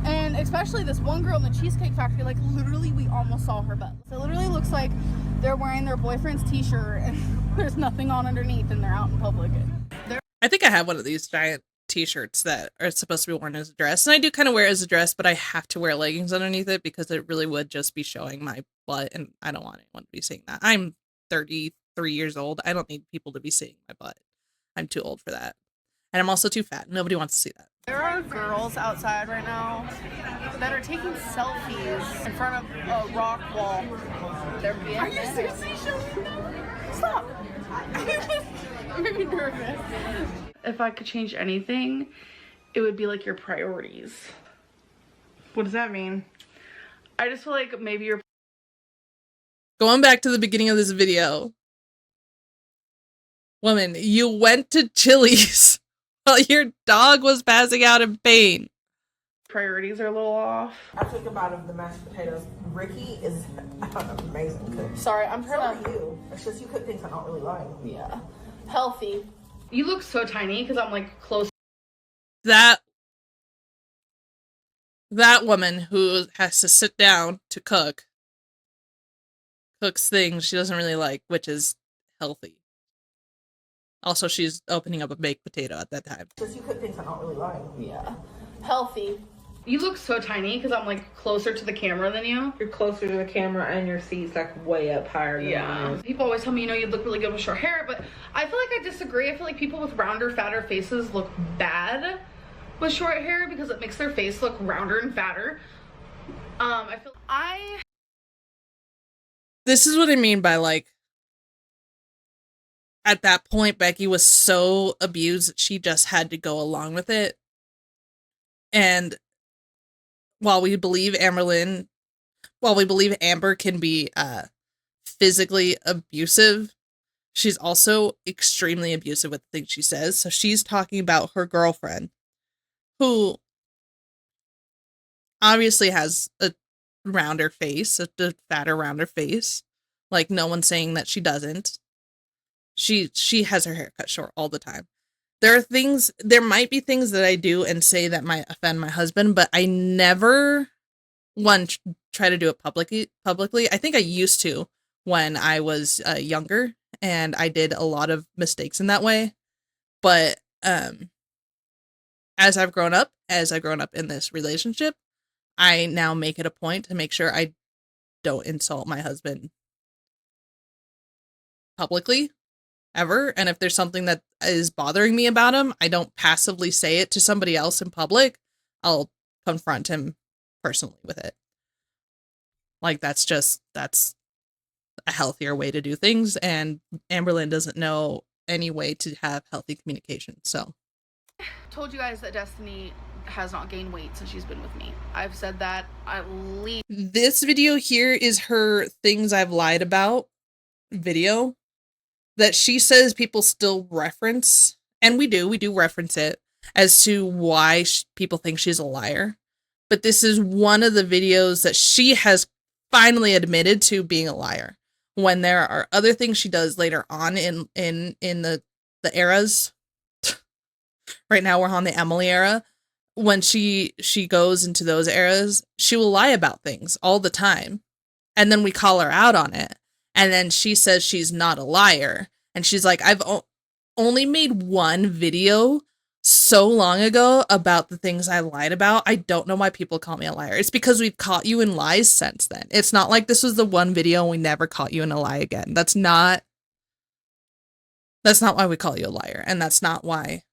B: And especially this one girl in the Cheesecake Factory, like literally we almost saw her butt. So it literally looks like they're wearing their boyfriend's t-shirt and there's nothing on underneath and they're out in public.
A: I think I have one of these giant t-shirts that are supposed to be worn as a dress. And I do kind of wear it as a dress, but I have to wear leggings underneath it because it really would just be showing my butt. And I don't want anyone to be seeing that. I'm 33 years old. I don't need people to be seeing my butt. I'm too old for that. And I'm also too fat. Nobody wants to see that.
B: There are girls outside right now that are taking selfies in front of a rock wall.
H: They're being
B: Are you seriously showing them? Stop. I'm very nervous. If I could change anything, it would be like your priorities. What does that mean? I just feel like maybe your
A: Going back to the beginning of this video. Woman, you went to Chili's while your dog was passing out in pain.
B: priorities are a little off.
I: I took a bite of the mashed potatoes. Ricky is an amazing cook.
B: Sorry, I'm
I: So
B: trying
I: are
B: to.
I: you. It's just you cook things I don't really like.
B: Yeah. Healthy. You look so tiny because I'm like close.
A: That woman who has to sit down to cooks things she doesn't really like, which is healthy. Also, she's opening up a baked potato at that time.
I: It's just you cook things I don't really like.
B: Yeah. Healthy. You look so tiny because I'm like closer to the camera than you.
I: You're closer to the camera and your seat's like way up higher than mine is.
B: People always tell me, you know, you look really good with short hair, but I feel like I disagree. I feel like people with rounder, fatter faces look bad with short hair because it makes their face look rounder and fatter.
A: This is what I mean by, like, at that point, Becky was so abused that she just had to go along with it. And while we believe Amber can be physically abusive, she's also extremely abusive with the things she says. So she's talking about her girlfriend, who obviously has a rounder face, a fatter, rounder face. Like, no one's saying that she doesn't. She has her hair cut short all the time. There might be things that I do and say that might offend my husband, but I never try to do it publicly. I think I used to when I was younger, and I did a lot of mistakes in that way. But as I've grown up in this relationship, I now make it a point to make sure I don't insult my husband publicly ever. And if there's something that is bothering me about him, I don't passively say it to somebody else in public. I'll confront him personally with it. Like, that's a healthier way to do things, and Amberlynn doesn't know any way to have healthy communication. So
B: Told you guys that Destiny has not gained weight since she's been with me. I've said that at least.
A: this video here is her things I've lied about video that she says people still reference, and we do reference it as to why people think she's a liar. But this is one of the videos that she has finally admitted to being a liar, when there are other things she does later on in the eras. Right now we're on the Emily era. When she goes into those eras, she will lie about things all the time, and then we call her out on it. And then she says she's not a liar. And she's like, I've only made one video so long ago about the things I lied about. I don't know why people call me a liar. It's because we've caught you in lies since then. It's not like this was the one video and we never caught you in a lie again. That's not why we call you a liar. And that's not why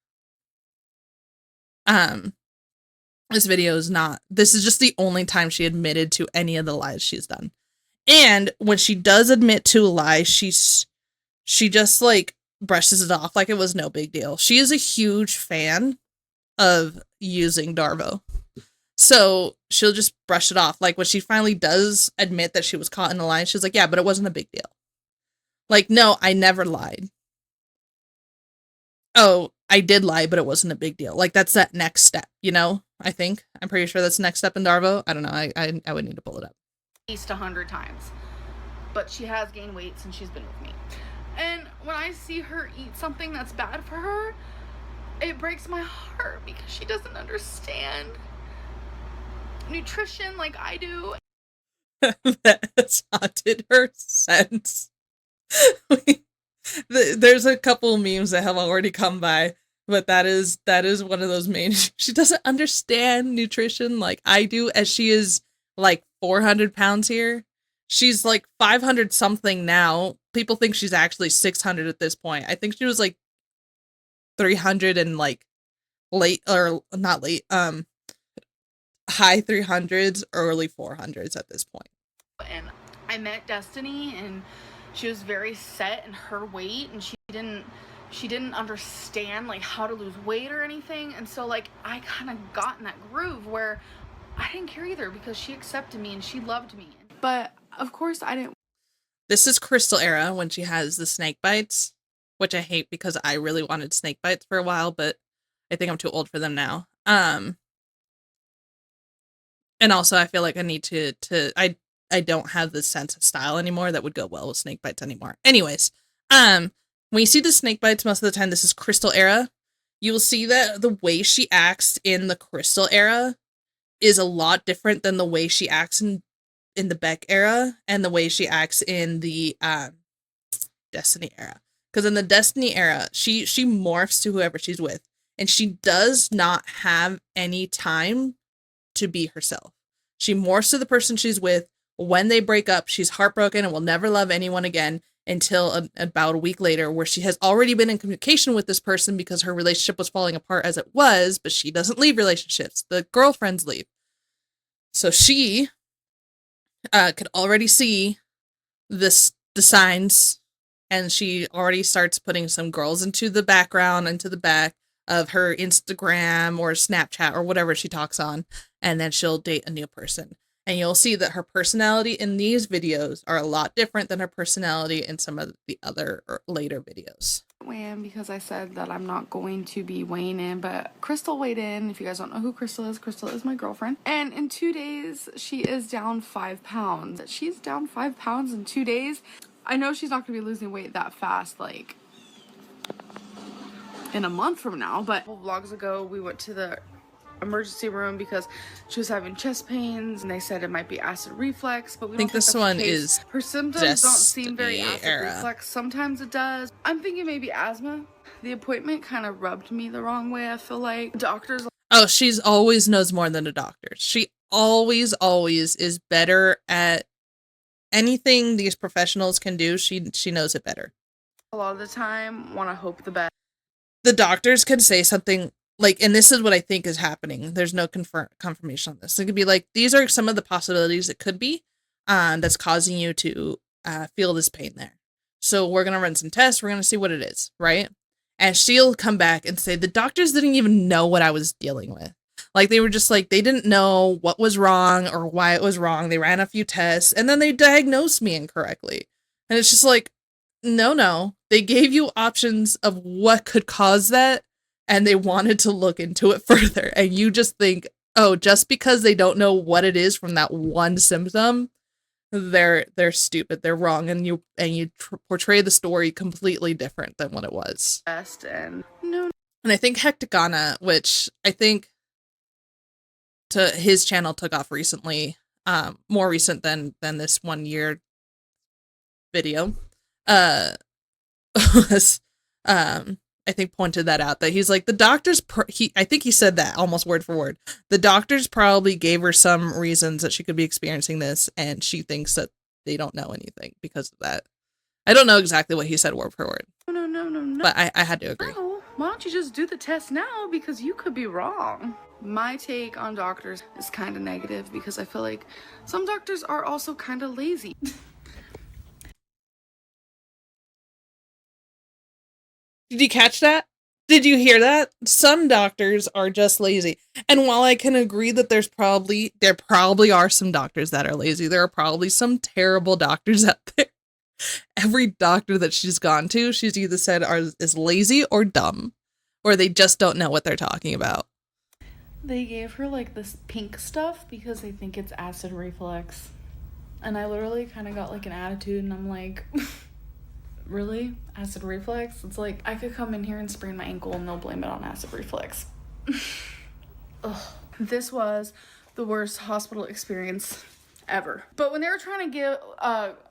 A: this video is not. This is just the only time she admitted to any of the lies she's done. And when she does admit to a lie, she just like brushes it off like it was no big deal. She is a huge fan of using Darvo. So she'll just brush it off. Like when she finally does admit that she was caught in a lie, she's like, yeah, but it wasn't a big deal. Like, no, I never lied. Oh, I did lie, but it wasn't a big deal. Like, that's that next step, you know? I'm pretty sure that's the next step in Darvo. I don't know. I would need to pull it up.
B: At least 100 times. But she has gained weight since she's been with me. And when I see her eat something that's bad for her, it breaks my heart because she doesn't understand nutrition like I do.
A: That has haunted her since. There's a couple memes that have already come by, but that is one of those main. She doesn't understand nutrition like I do, as she is like 400 pounds here. She's like 500 something now. People think she's actually 600 at this point. I think she was like 300 and like late, or not late, high 300s, early 400s at this point.
B: And I met Destiny, and she was very set in her weight, and she didn't understand like how to lose weight or anything. And so like I kind of got in that groove where I didn't care either, because she accepted me and she loved me. But of course I didn't.
A: This is Crystal era, when she has the snake bites, which I hate because I really wanted snake bites for a while, but I think I'm too old for them now. And also I feel like I need to I don't have the sense of style anymore that would go well with snake bites anymore. Anyways, when you see the snake bites, most of the time this is Crystal era. You will see that the way she acts in the Crystal era is a lot different than the way she acts in the Beck era, and the way she acts in the Destiny era. Because in the Destiny era, she morphs to whoever she's with, and she does not have any time to be herself. She morphs to the person she's with. When they break up, she's heartbroken and will never love anyone again until about a week later, where she has already been in communication with this person because her relationship was falling apart as it was, but she doesn't leave relationships. The girlfriends leave. So she could already see the signs, and she already starts putting some girls into the background, into the back of her Instagram or Snapchat or whatever she talks on, and then she'll date a new person. And you'll see that her personality in these videos are a lot different than her personality in some of the other later videos.
B: Weigh in because I said that I'm not going to be weighing in, but Crystal weighed in. If you guys don't know who Crystal is my girlfriend. And in 2 days, she is down 5 pounds. She's down 5 pounds in 2 days. I know she's not going to be losing weight that fast, like in a month from now, but a couple vlogs ago, we went to the emergency room because she was having chest pains, and they said it might be acid reflux, but we don't think
A: this one is
B: her symptoms don't seem very
A: Destiny
B: acid
A: era.
B: reflux. Sometimes it does. I'm thinking maybe asthma. The appointment kind of rubbed me the wrong way. I feel like doctors.
A: Oh, she's always knows more than a doctor. She always is better at anything these professionals can do. She knows it better.
B: A lot of the time want to hope the best.
A: The doctors can say something like, and this is what I think is happening. There's no confirmation on this. It could be like, these are some of the possibilities it could be that's causing you to feel this pain there. So we're going to run some tests. We're going to see what it is, right? And she'll come back and say, the doctors didn't even know what I was dealing with. Like, they were just like, they didn't know what was wrong or why it was wrong. They ran a few tests and then they diagnosed me incorrectly. And it's just like, no. They gave you options of what could cause that, and they wanted to look into it further. And you just think, oh, just because they don't know what it is from that one symptom, they're stupid, they're wrong, and you portray the story completely different than what it was.
B: And
A: I think Hectagana, which I think to his channel took off recently, more recent than this 1 year video, was I think pointed that out, that he's like, the doctors I think he said that almost word for word. The doctors probably gave her some reasons that she could be experiencing this, and she thinks that they don't know anything because of that. I don't know exactly what he said word for word.
B: No.
A: But I had to agree.
B: No. Why don't you just do the test now, because you could be wrong. My take on doctors is kind of negative, because I feel like some doctors are also kind of lazy.
A: Did you catch that? Did you hear that? Some doctors are just lazy. And while I can agree that there probably are some doctors that are lazy, there are probably some terrible doctors out there. Every doctor that she's gone to, she's either said is lazy or dumb, or they just don't know what they're talking about.
B: They gave her like this pink stuff because they think it's acid reflux. And I literally kind of got like an attitude, and I'm like, Really? Acid reflux? It's like, I could come in here and sprain my ankle and they'll blame it on acid reflux. Ugh. This was the worst hospital experience ever. But when they were trying to give,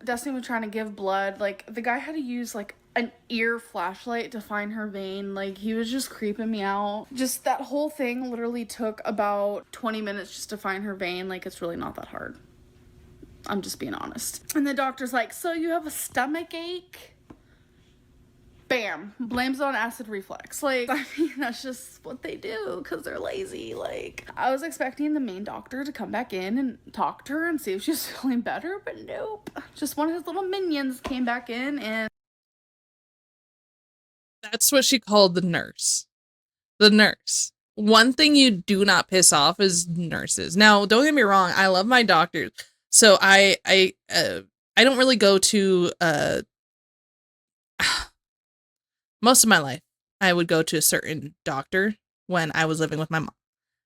B: Destiny was trying to give blood, like, the guy had to use, like, an ear flashlight to find her vein. Like, he was just creeping me out. Just that whole thing literally took about 20 minutes just to find her vein. Like, it's really not that hard. I'm just being honest. And the doctor's like, so you have a stomach ache? Bam, blames it on acid reflux. Like, I mean, that's just what they do because they're lazy. Like, I was expecting the main doctor to come back in and talk to her and see if she's feeling better, but nope. Just one of his little minions came back in, and
A: That's what she called the nurse. The nurse. One thing you do not piss off is nurses. Now, don't get me wrong, I love my doctors. So I don't really go to most of my life, I would go to a certain doctor when I was living with my mom.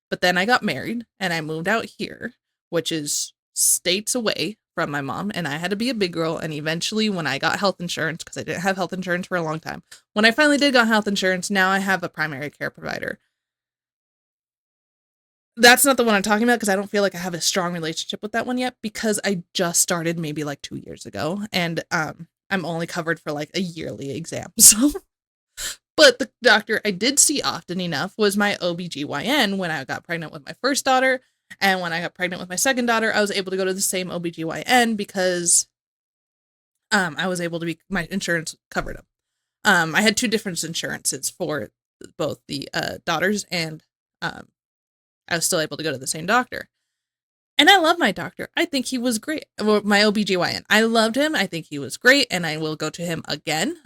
A: But then I got married and I moved out here, which is states away from my mom, and I had to be a big girl. And eventually, when I got health insurance, because I didn't have health insurance for a long time, when I finally did got health insurance, now I have a primary care provider. That's not the one I'm talking about because I don't feel like I have a strong relationship with that one yet because I just started maybe like 2 years ago, and I'm only covered for like a yearly exam. So but the doctor I did see often enough was my OBGYN when I got pregnant with my first daughter. And when I got pregnant with my second daughter, I was able to go to the same OBGYN because I was able to be, my insurance covered them. I had two different insurances for both the daughters, and I was still able to go to the same doctor. And I love my doctor. I think he was great. Well, my OBGYN. I loved him. I think he was great, and I will go to him again.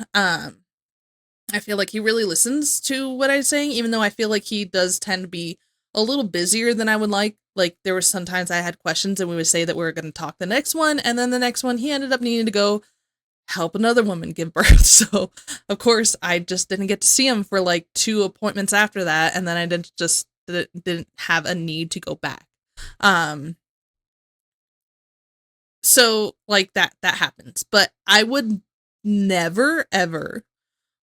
A: I feel like he really listens to what I'm saying, even though I feel like he does tend to be a little busier than I would like. Like, there were sometimes I had questions and we would say that we were going to talk the next one, and then the next one he ended up needing to go help another woman give birth. So, of course, I just didn't get to see him for like 2 appointments after that, and then I didn't have a need to go back. So, like, that happens. But I would never, ever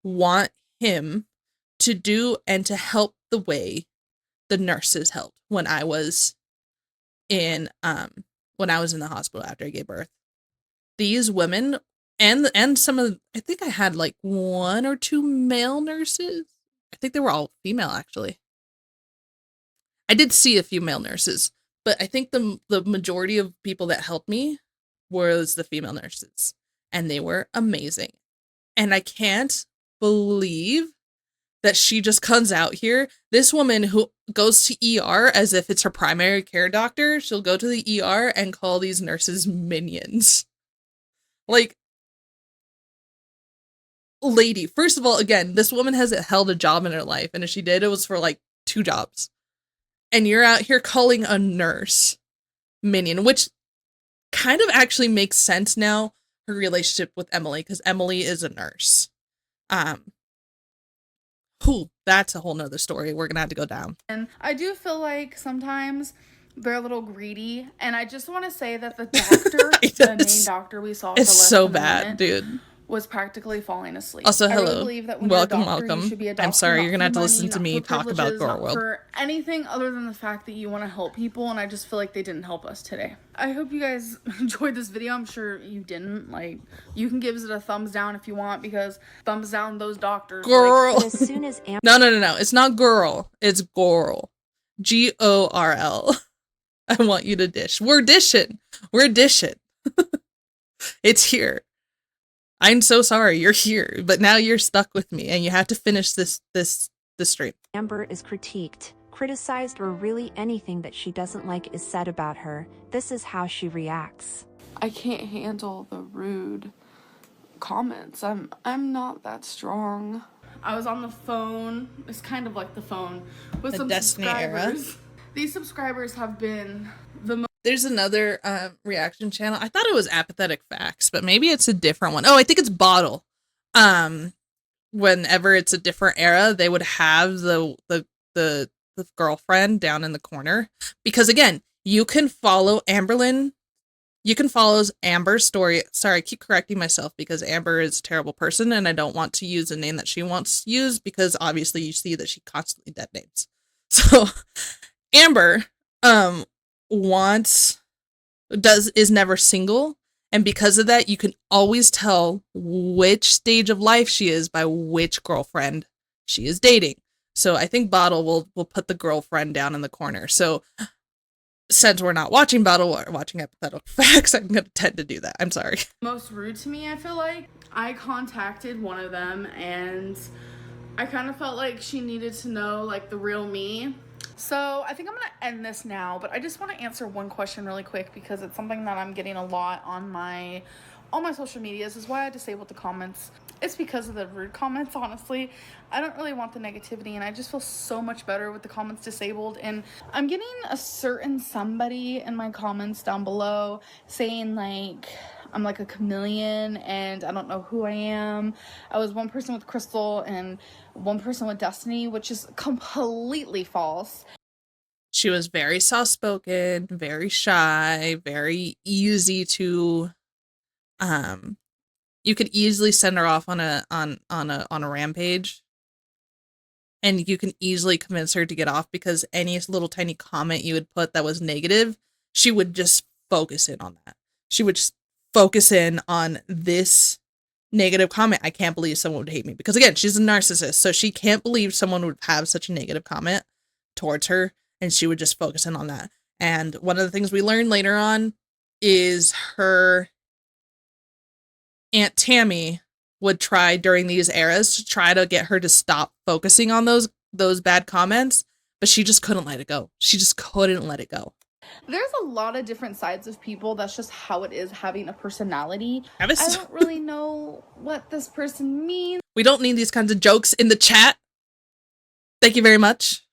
A: want him to do and to help the way the nurses helped when I was in the hospital after I gave birth. These women and some of, I think I had like 1 or 2 male nurses. I think they were all female, actually. I did see a few male nurses, but I think the majority of people that helped me was the female nurses, and they were amazing. And I can't believe that she just comes out here. This woman who goes to ER as if it's her primary care doctor, she'll go to the ER and call these nurses minions. Like, lady, first of all, again, this woman hasn't held a job in her life, and if she did, it was for like 2 jobs. And you're out here calling a nurse minion, which kind of actually makes sense now, her relationship with Emily, because Emily is a nurse. That's a whole nother story we're gonna have to go down.
B: And I do feel like sometimes they're a little greedy, and I just want to say that the doctor, the main doctor we saw,
A: it's so bad, dude,
B: was practically falling asleep.
A: Also, hello.
B: I really believe that when
A: welcome,
B: you're a doctor,
A: welcome.
B: You should be a doctor,
A: I'm sorry, you're gonna have to
B: money,
A: listen to me talk about Girl World.
B: For anything other than the fact that you want to help people, and I just feel like they didn't help us today. I hope you guys enjoyed this video. I'm sure you didn't. Like, you can give it a thumbs down if you want, because thumbs down those doctors.
A: Girl.
B: Like,
C: as soon as
A: No. It's not girl. It's Gorl. Gorl. I want you to dish. We're dishing. It's here. I'm so sorry you're here, but now you're stuck with me and you have to finish this stream.
C: Amber is critiqued, criticized, or really anything that she doesn't like is said about her, this is how she reacts.
B: I can't handle the rude comments. I'm not that strong. I was on the phone. It's kind of like the phone with some
A: Destiny
B: subscribers.
A: era.
B: These subscribers have been the most.
A: There's another reaction channel. I thought it was Apathetic Facts, but maybe it's a different one. Oh, I think it's Bottle. Whenever it's a different era, they would have the girlfriend down in the corner, because again, you can follow Amberlynn you can follow Amber's story. Sorry, I keep correcting myself because Amber is a terrible person and I don't want to use a name that she wants used because obviously you see that she constantly dead names. So Amber is never single, and because of that you can always tell which stage of life she is by which girlfriend she is dating. So I think Bottle will put the girlfriend down in the corner. So since we're not watching Bottle, we're watching Hypothetical Facts, I'm going to tend to do that. I'm sorry.
B: Most rude to me, I feel like. I contacted one of them and I kind of felt like she needed to know like the real me. So I think I'm gonna end this now, but I just want to answer one question really quick because it's something that I'm getting a lot on all my social medias. Is why I disabled the comments. It's because of the rude comments, honestly. I don't really want the negativity, and I just feel so much better with the comments disabled. And I'm getting a certain somebody in my comments down below saying like I'm like a chameleon and I don't know who I am. I was one person with Crystal and one person with Destiny, which is completely false.
A: She was very soft-spoken, very shy, very easy to you could easily send her off on a rampage, and you can easily convince her to get off because any little tiny comment you would put that was negative, she would just focus in on that. She would just focus in on this negative comment. I can't believe someone would hate me, because again, she's a narcissist, so she can't believe someone would have such a negative comment towards her, and she would just focus in on that. And one of the things we learned later on is her Aunt Tammy would try during these eras to try to get her to stop focusing on those bad comments, but she just couldn't let it go. She just couldn't let it go.
B: There's a lot of different sides of people. That's just how it is having a personality. I don't really know what this person means.
A: We don't need these kinds of jokes in the chat. Thank you very much.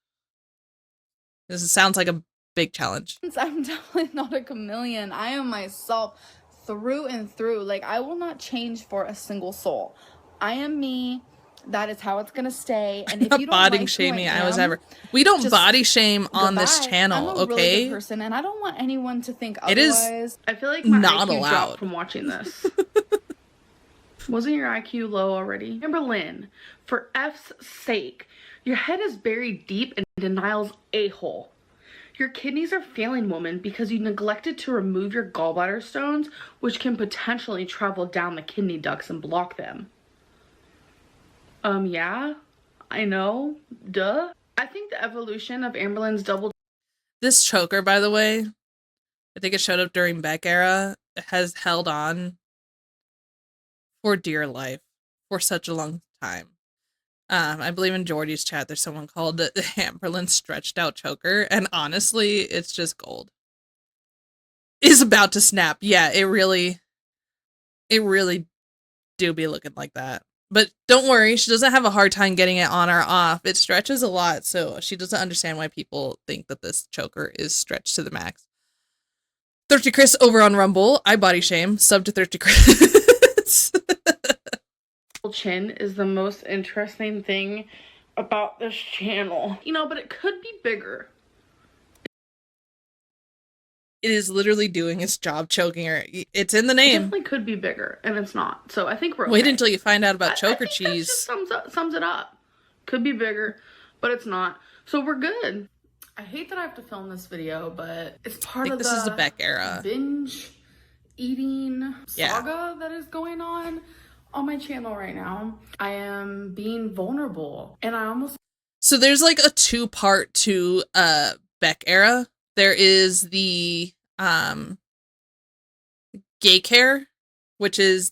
A: This sounds like a big challenge.
B: I'm definitely not a chameleon. I am myself through and through. Like, I will not change for a single soul. I am me. That is how it's gonna stay. And if you don't
A: body shaming, I was ever. We don't body shame on this channel,
B: I'm a
A: okay?
B: really good person, and I don't want anyone to think otherwise. I feel like my
A: not
B: IQ
A: allowed
B: dropped from watching this. Wasn't your IQ low already? Amber Lynn, for F's sake, your head is buried deep in denial's a-hole. Your kidneys are failing, woman, because you neglected to remove your gallbladder stones, which can potentially travel down the kidney ducts and block them. Yeah, I know, duh. I think the evolution of Amberlynn's double...
A: This choker, by the way, I think it showed up during Beck era, has held on for dear life for such a long time. I believe in Jordy's chat there's someone called the Amberlynn stretched out choker, and honestly, it's just gold. Is about to snap. Yeah, it really do be looking like that. But don't worry, she doesn't have a hard time getting it on or off. It stretches a lot, so she doesn't understand why people think that this choker is stretched to the max. Thirsty Chris over on Rumble. I body shame. Sub to Thirsty Chris.
B: Chin is the most interesting thing about this channel. You know, but it could be bigger.
A: It is literally doing its job, choking her. It's in the
B: It
A: name.
B: definitely could be bigger, and it's not. So I think we're okay.
A: Wait until you find out about choker
B: I think
A: cheese.
B: That just sums it up. Could be bigger, but it's not. So we're good. I hate that I have to film this video, but it's part of
A: this is the Beck era
B: binge eating saga that is going on my channel right now. I am being vulnerable, and I almost...
A: So there's like a 2-part to Beck era. There is the gay care, which is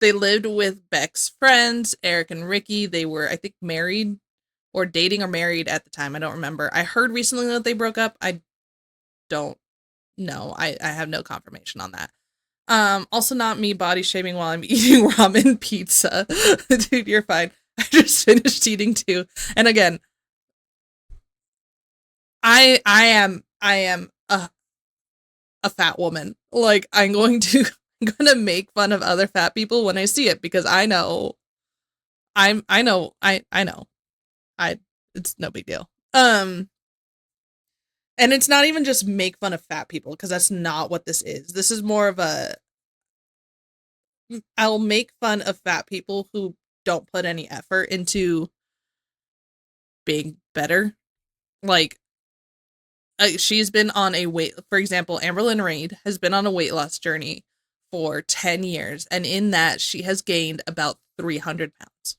A: they lived with Beck's friends, Eric and Ricky. They were, I think, married or dating or married at the time. I don't remember. I heard recently that they broke up. I don't know. I have no confirmation on that. Also not me body shaming while I'm eating ramen pizza. Dude, you're fine. I just finished eating too. And again, I am a fat woman. Like, I'm gonna make fun of other fat people when I see it, because I know it's no big deal. And it's not even just make fun of fat people, because that's not what this is. This is more of I'll make fun of fat people who don't put any effort into being better. Like, she's been on a for example, Amberlynn Reid has been on a weight loss journey for 10 years, and in that she has gained about 300 pounds.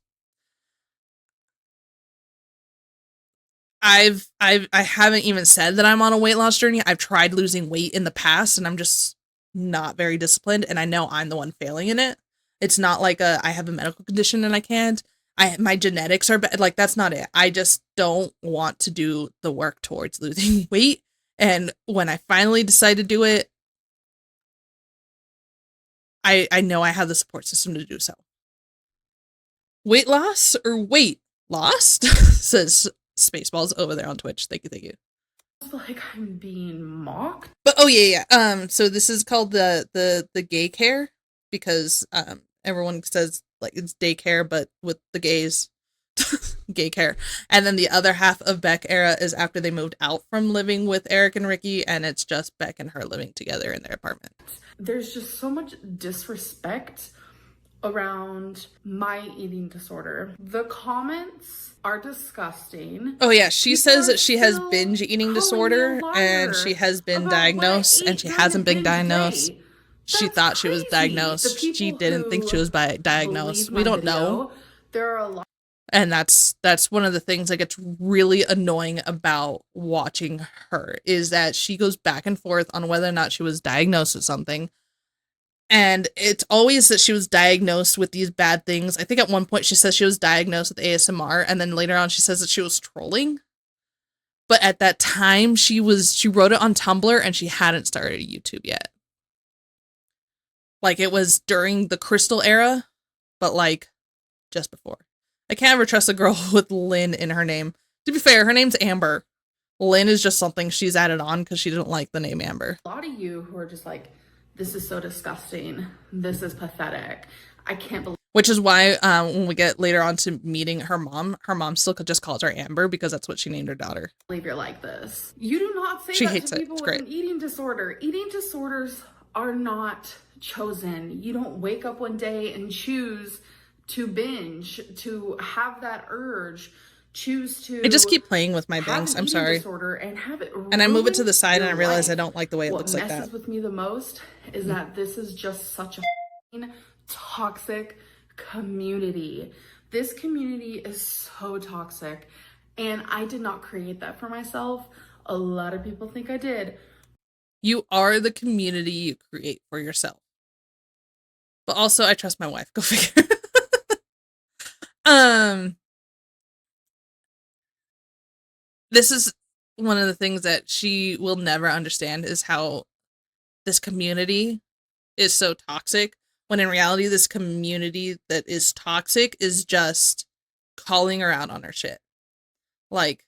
A: I haven't even said that I'm on a weight loss journey. I've tried losing weight in the past, and I'm just not very disciplined, and I know I'm the one failing in it. It's not like I have a medical condition and I can't. My genetics are bad. Like, that's not it. I just don't want to do the work towards losing weight. And when I finally decide to do it, I know I have the support system to do so. Weight loss or weight lost? Says Spaceballs over there on Twitch. Thank you.
B: It's like I'm being mocked.
A: But oh yeah. So this is called the gay care, because everyone says like it's daycare, but with the gays. Gay care. And then the other half of Beck era is after they moved out from living with Eric and Ricky, and it's just Beck and her living together in their apartment.
B: There's just so much disrespect around my eating disorder. The comments are disgusting.
A: Oh yeah, she
B: People
A: says
B: are
A: that she has
B: still
A: binge eating
B: calling me a
A: disorder,
B: liar
A: and she has been
B: about what I
A: diagnosed,
B: ate
A: and she
B: during
A: hasn't
B: the
A: been
B: binge
A: diagnosed.
B: day.
A: She
B: That's
A: thought she was
B: crazy.
A: diagnosed.
B: The people
A: She didn't think she
B: who
A: was diagnosed.
B: believe
A: We
B: my
A: don't know.
B: video, there are a lot.
A: And that's one of the things that gets really annoying about watching her, is that she goes back and forth on whether or not she was diagnosed with something. And it's always that she was diagnosed with these bad things. I think at one point she says she was diagnosed with ASMR, and then later on she says that she was trolling. But at that time she wrote it on Tumblr, and she hadn't started YouTube yet. Like, it was during the Crystal era, but like just before. I can't ever trust a girl with Lynn in her name. To be fair, her name's Amber. Lynn is just something she's added on because she didn't like the name Amber.
B: A lot of you who are just like, this is so disgusting. This is pathetic. I can't believe.
A: Which is why when we get later on to meeting her mom still just calls her Amber, because that's what she named her daughter.
B: Believe you're like this. You do not say
A: She
B: that
A: hates
B: to
A: it.
B: people
A: It's
B: with
A: great.
B: an eating disorder. Eating disorders are not chosen. You don't wake up one day and choose to binge, to have that urge, choose to.
A: I just keep playing with my bangs. I'm sorry.
B: Disorder and have it
A: and I move it to the
B: ruin
A: side, and I
B: your
A: realize
B: life.
A: I don't like the way it
B: What
A: looks like
B: messes
A: that.
B: with me the most is that this is just such a toxic community. This community is so toxic, and I did not create that for myself. A lot of people think I did.
A: You are the community you create for yourself. But also, I trust my wife. Go figure. This is one of the things that she will never understand, is how this community is so toxic, when in reality this community that is toxic is just calling her out on her shit. Like,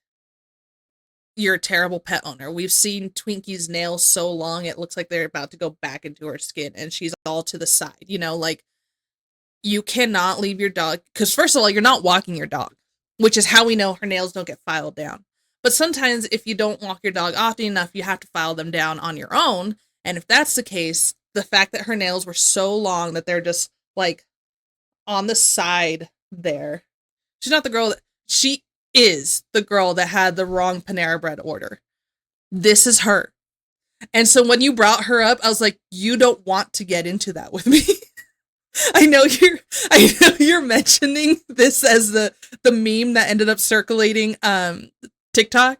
A: you're a terrible pet owner. We've seen Twinkie's nails so long it looks like they're about to go back into her skin, and she's all to the side, like, you cannot leave your dog, because first of all, you're not walking your dog, which is how we know her nails don't get filed down. But sometimes if you don't walk your dog often enough, you have to file them down on your own. And if that's the case, the fact that her nails were so long that they're just like on the side there. She is the girl that had the wrong Panera Bread order. This is her. And so when you brought her up, I was like, you don't want to get into that with me. I know you're mentioning this as the meme that ended up circulating TikTok,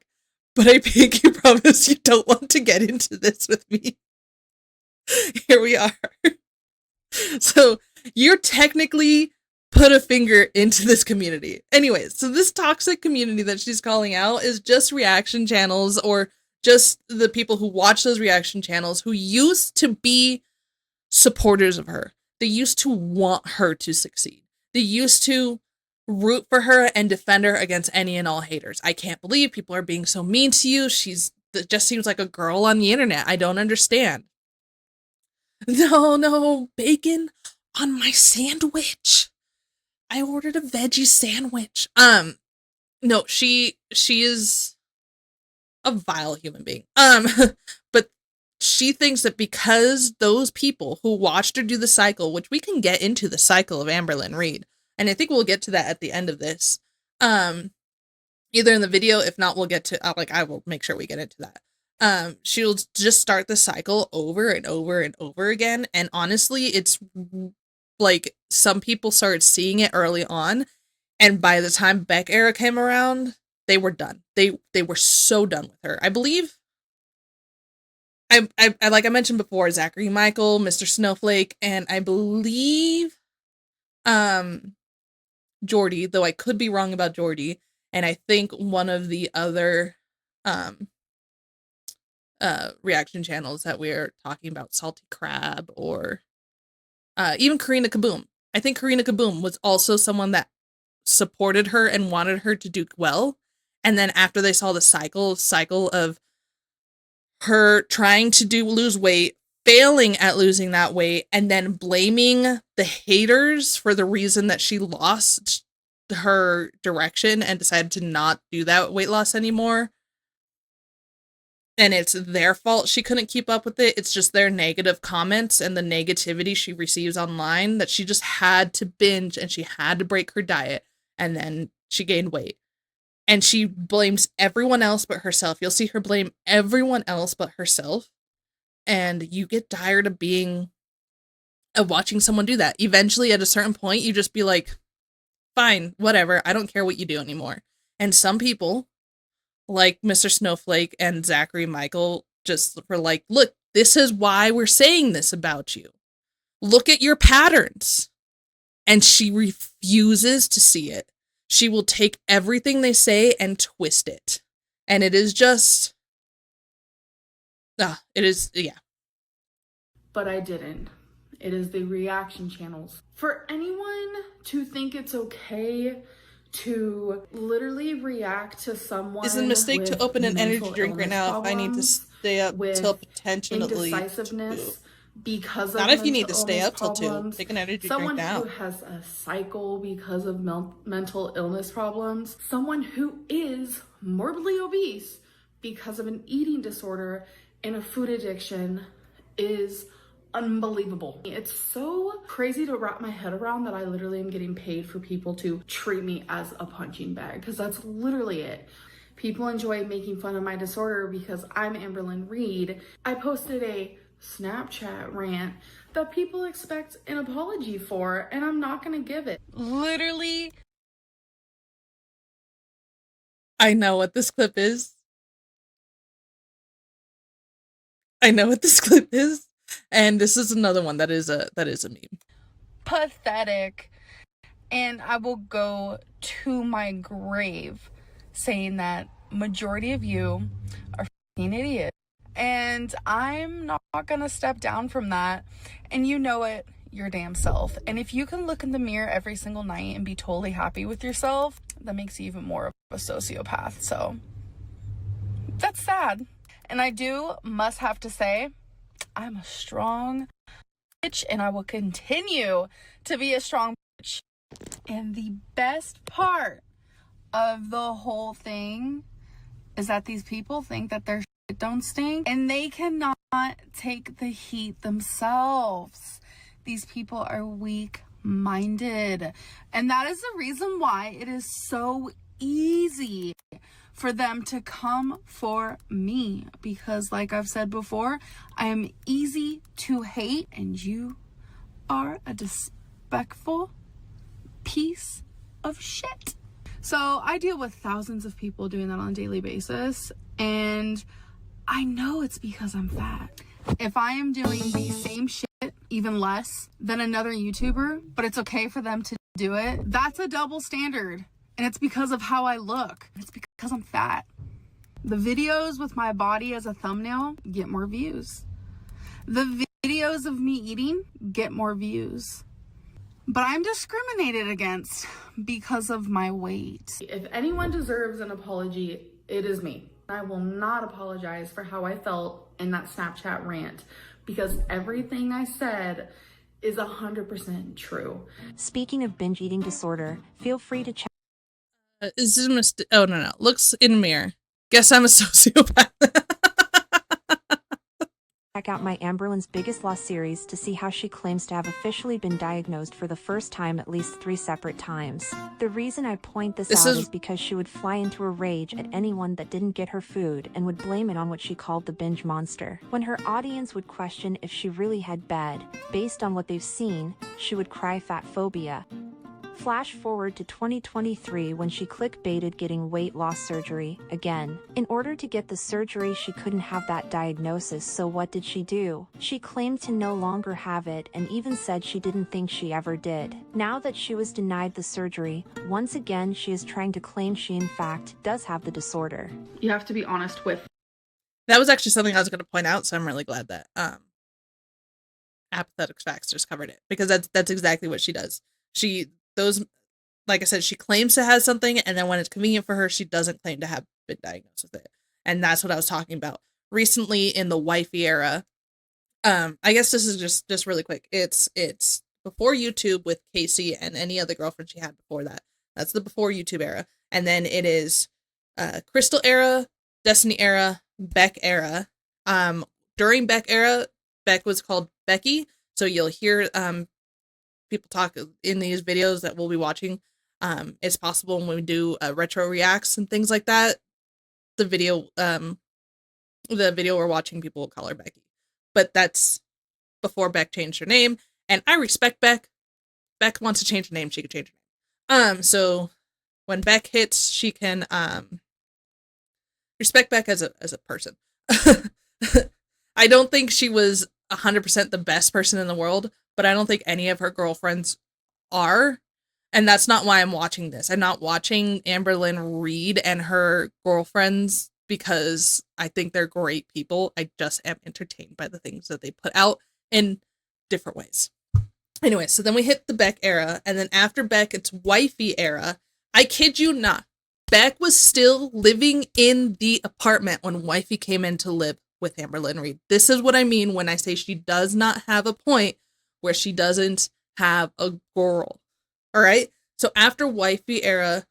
A: but I pinky promise you don't want to get into this with me. Here we are. So you're technically put a finger into this community. Anyways, so this toxic community that she's calling out is just reaction channels, or just the people who watch those reaction channels who used to be supporters of her. They used to want her to succeed. They used to root for her and defend her against any and all haters. I can't believe people are being so mean to you. It just seems like a girl on the internet. I don't understand. No, bacon on my sandwich. I ordered a veggie sandwich. No, she is a vile human being. But she thinks that because those people who watched her do the cycle, which we can get into the cycle of Amberlynn Reid, and I think we'll get to that at the end of this, either in the video, if not, we'll get to, I will make sure we get into that. She'll just start the cycle over and over and over again, and honestly, it's like some people started seeing it early on, and by the time Beck era came around, they were done. They were so done with her. I believe, I like I mentioned before, Zachary Michael, Mr. Snowflake, and I believe Jordy, though I could be wrong about Jordy, and I think one of the other reaction channels that we're talking about, Salty Crab, or even Karina Kaboom. I think Karina Kaboom was also someone that supported her and wanted her to do well. And then after they saw the cycle of her trying to lose weight, failing at losing that weight, and then blaming the haters for the reason that she lost her direction and decided to not do that weight loss anymore, and it's their fault she couldn't keep up with it. It's just their negative comments and the negativity she receives online that she just had to binge, and she had to break her diet, and then she gained weight. And she blames everyone else but herself. You'll see her blame everyone else but herself. And you get tired of watching someone do that. Eventually, at a certain point, you just be like, fine, whatever. I don't care what you do anymore. And some people, like Mr. Snowflake and Zachary Michael, just were like, look, this is why we're saying this about you. Look at your patterns. And she refuses to see it. She will take everything they say and twist it. And it is just... it is, yeah.
B: But I didn't. It is the reaction channels. For anyone to think it's okay to literally react to someone...
A: It's a mistake to open an energy drink right now if I need to stay up till potentially...
B: indecisiveness because of
A: not if you need to stay up till 2. Take an energy drink now.
B: Someone who has a cycle because of mental illness problems. Someone who is morbidly obese because of an eating disorder and a food addiction is unbelievable. It's so crazy to wrap my head around that I literally am getting paid for people to treat me as a punching bag, because that's literally it. People enjoy making fun of my disorder because I'm Amberlynn Reid. I posted a Snapchat rant that people expect an apology for, and I'm not gonna give it. Literally.
A: I know what this clip is. I know what this clip is. And this is another one that is a meme.
B: Pathetic. And I will go to my grave saying that majority of you are f***ing idiots. And I'm not gonna step down from that. And you know it, your damn self. And if you can look in the mirror every single night and be totally happy with yourself, that makes you even more of a sociopath. So that's sad. And I must have to say, I'm a strong bitch, and I will continue to be a strong bitch. And the best part of the whole thing is that these people think that their shit don't stink, and they cannot take the heat themselves. These people are weak-minded, and that is the reason why it is so easy for them to come for me, because like I've said before, I am easy to hate, and you are a disrespectful piece of shit. So I deal with thousands of people doing that on a daily basis, and I know it's because I'm fat. If I am doing the same shit, even less than another YouTuber, but it's okay for them to do it, that's a double standard. And it's because of how I look. It's because I'm fat. The videos with my body as a thumbnail get more views. The videos of me eating get more views. But I'm discriminated against because of my weight. If anyone deserves an apology, it is me. I will not apologize for how I felt in that Snapchat rant, because everything I said is 100% true.
C: Speaking of binge eating disorder, feel free to check.
A: Is this a mistake? Oh, no. Looks in the mirror. Guess I'm a sociopath.
C: Check out my Amberlynn's Biggest Loss series to see how she claims to have officially been diagnosed for the first time at least 3 separate times. The reason I point this out is because she would fly into a rage at anyone that didn't get her food and would blame it on what she called the binge monster. When her audience would question if she really had bed, based on what they've seen, she would cry fat phobia. Flash forward to 2023 when she clickbaited getting weight loss surgery again. In order to get the surgery, she couldn't have that diagnosis, so what did she do? She claimed to no longer have it and even said she didn't think she ever did. Now that she was denied the surgery, once again she is trying to claim she in fact does have the disorder.
B: You have to be honest with.
A: That was actually something I was going to point out, so I'm really glad that Apathetic Facts just covered it, because that's exactly what she does. Like I said, she claims to have something, and then when it's convenient for her, she doesn't claim to have been diagnosed with it. And that's what I was talking about recently in the wifey era. I guess this is just really quick. It's before YouTube with Casey and any other girlfriend she had before that. That's the before YouTube era. And then it is Crystal era, Destiny era, Beck era. During Beck era, Beck was called Becky. So you'll hear people talk in these videos that we'll be watching. It's possible when we do retro reacts and things like that, the video we're watching, people will call her Becky, but that's before Beck changed her name, and I respect Beck. Beck wants to change her name, she can change her name. So when Beck hits, she can respect Beck as a person. I don't think she was 100% the best person in the world, but I don't think any of her girlfriends are. And that's not why I'm watching this. I'm not watching Amberlynn Reid and her girlfriends because I think they're great people. I just am entertained by the things that they put out in different ways. Anyway, so then we hit the Beck era, and then after Beck, it's wifey era. I kid you not. Beck was still living in the apartment when wifey came in to live with Amberlynn Reid. This is what I mean when I say she does not have a point where she doesn't have a girl. All right. So after wifey era,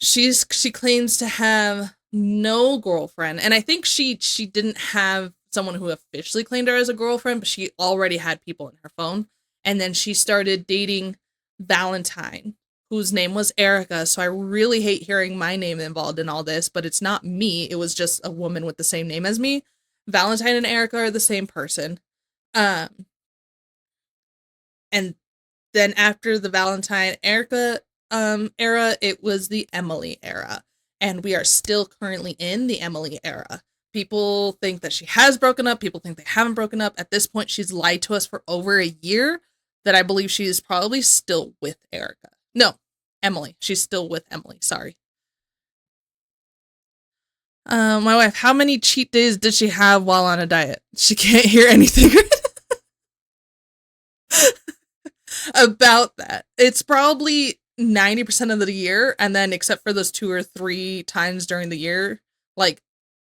A: she claims to have no girlfriend, and I think she didn't have someone who officially claimed her as a girlfriend, but she already had people in her phone. And then she started dating Valentine, whose name was Erica. So I really hate hearing my name involved in all this, but it's not me. It was just a woman with the same name as me. Valentine and Erica are the same person. And then after the Valentine Erica era, it was the Emily era. And we are still currently in the Emily era. People think that she has broken up. People think they haven't broken up. At this point, she's lied to us for over a year that I believe she is probably still with Erica. No, Emily. She's still with Emily. Sorry. My wife, how many cheat days did she have while on a diet? She can't hear anything about that. It's probably 90% of the year, and then except for those 2 or 3 times during the year, like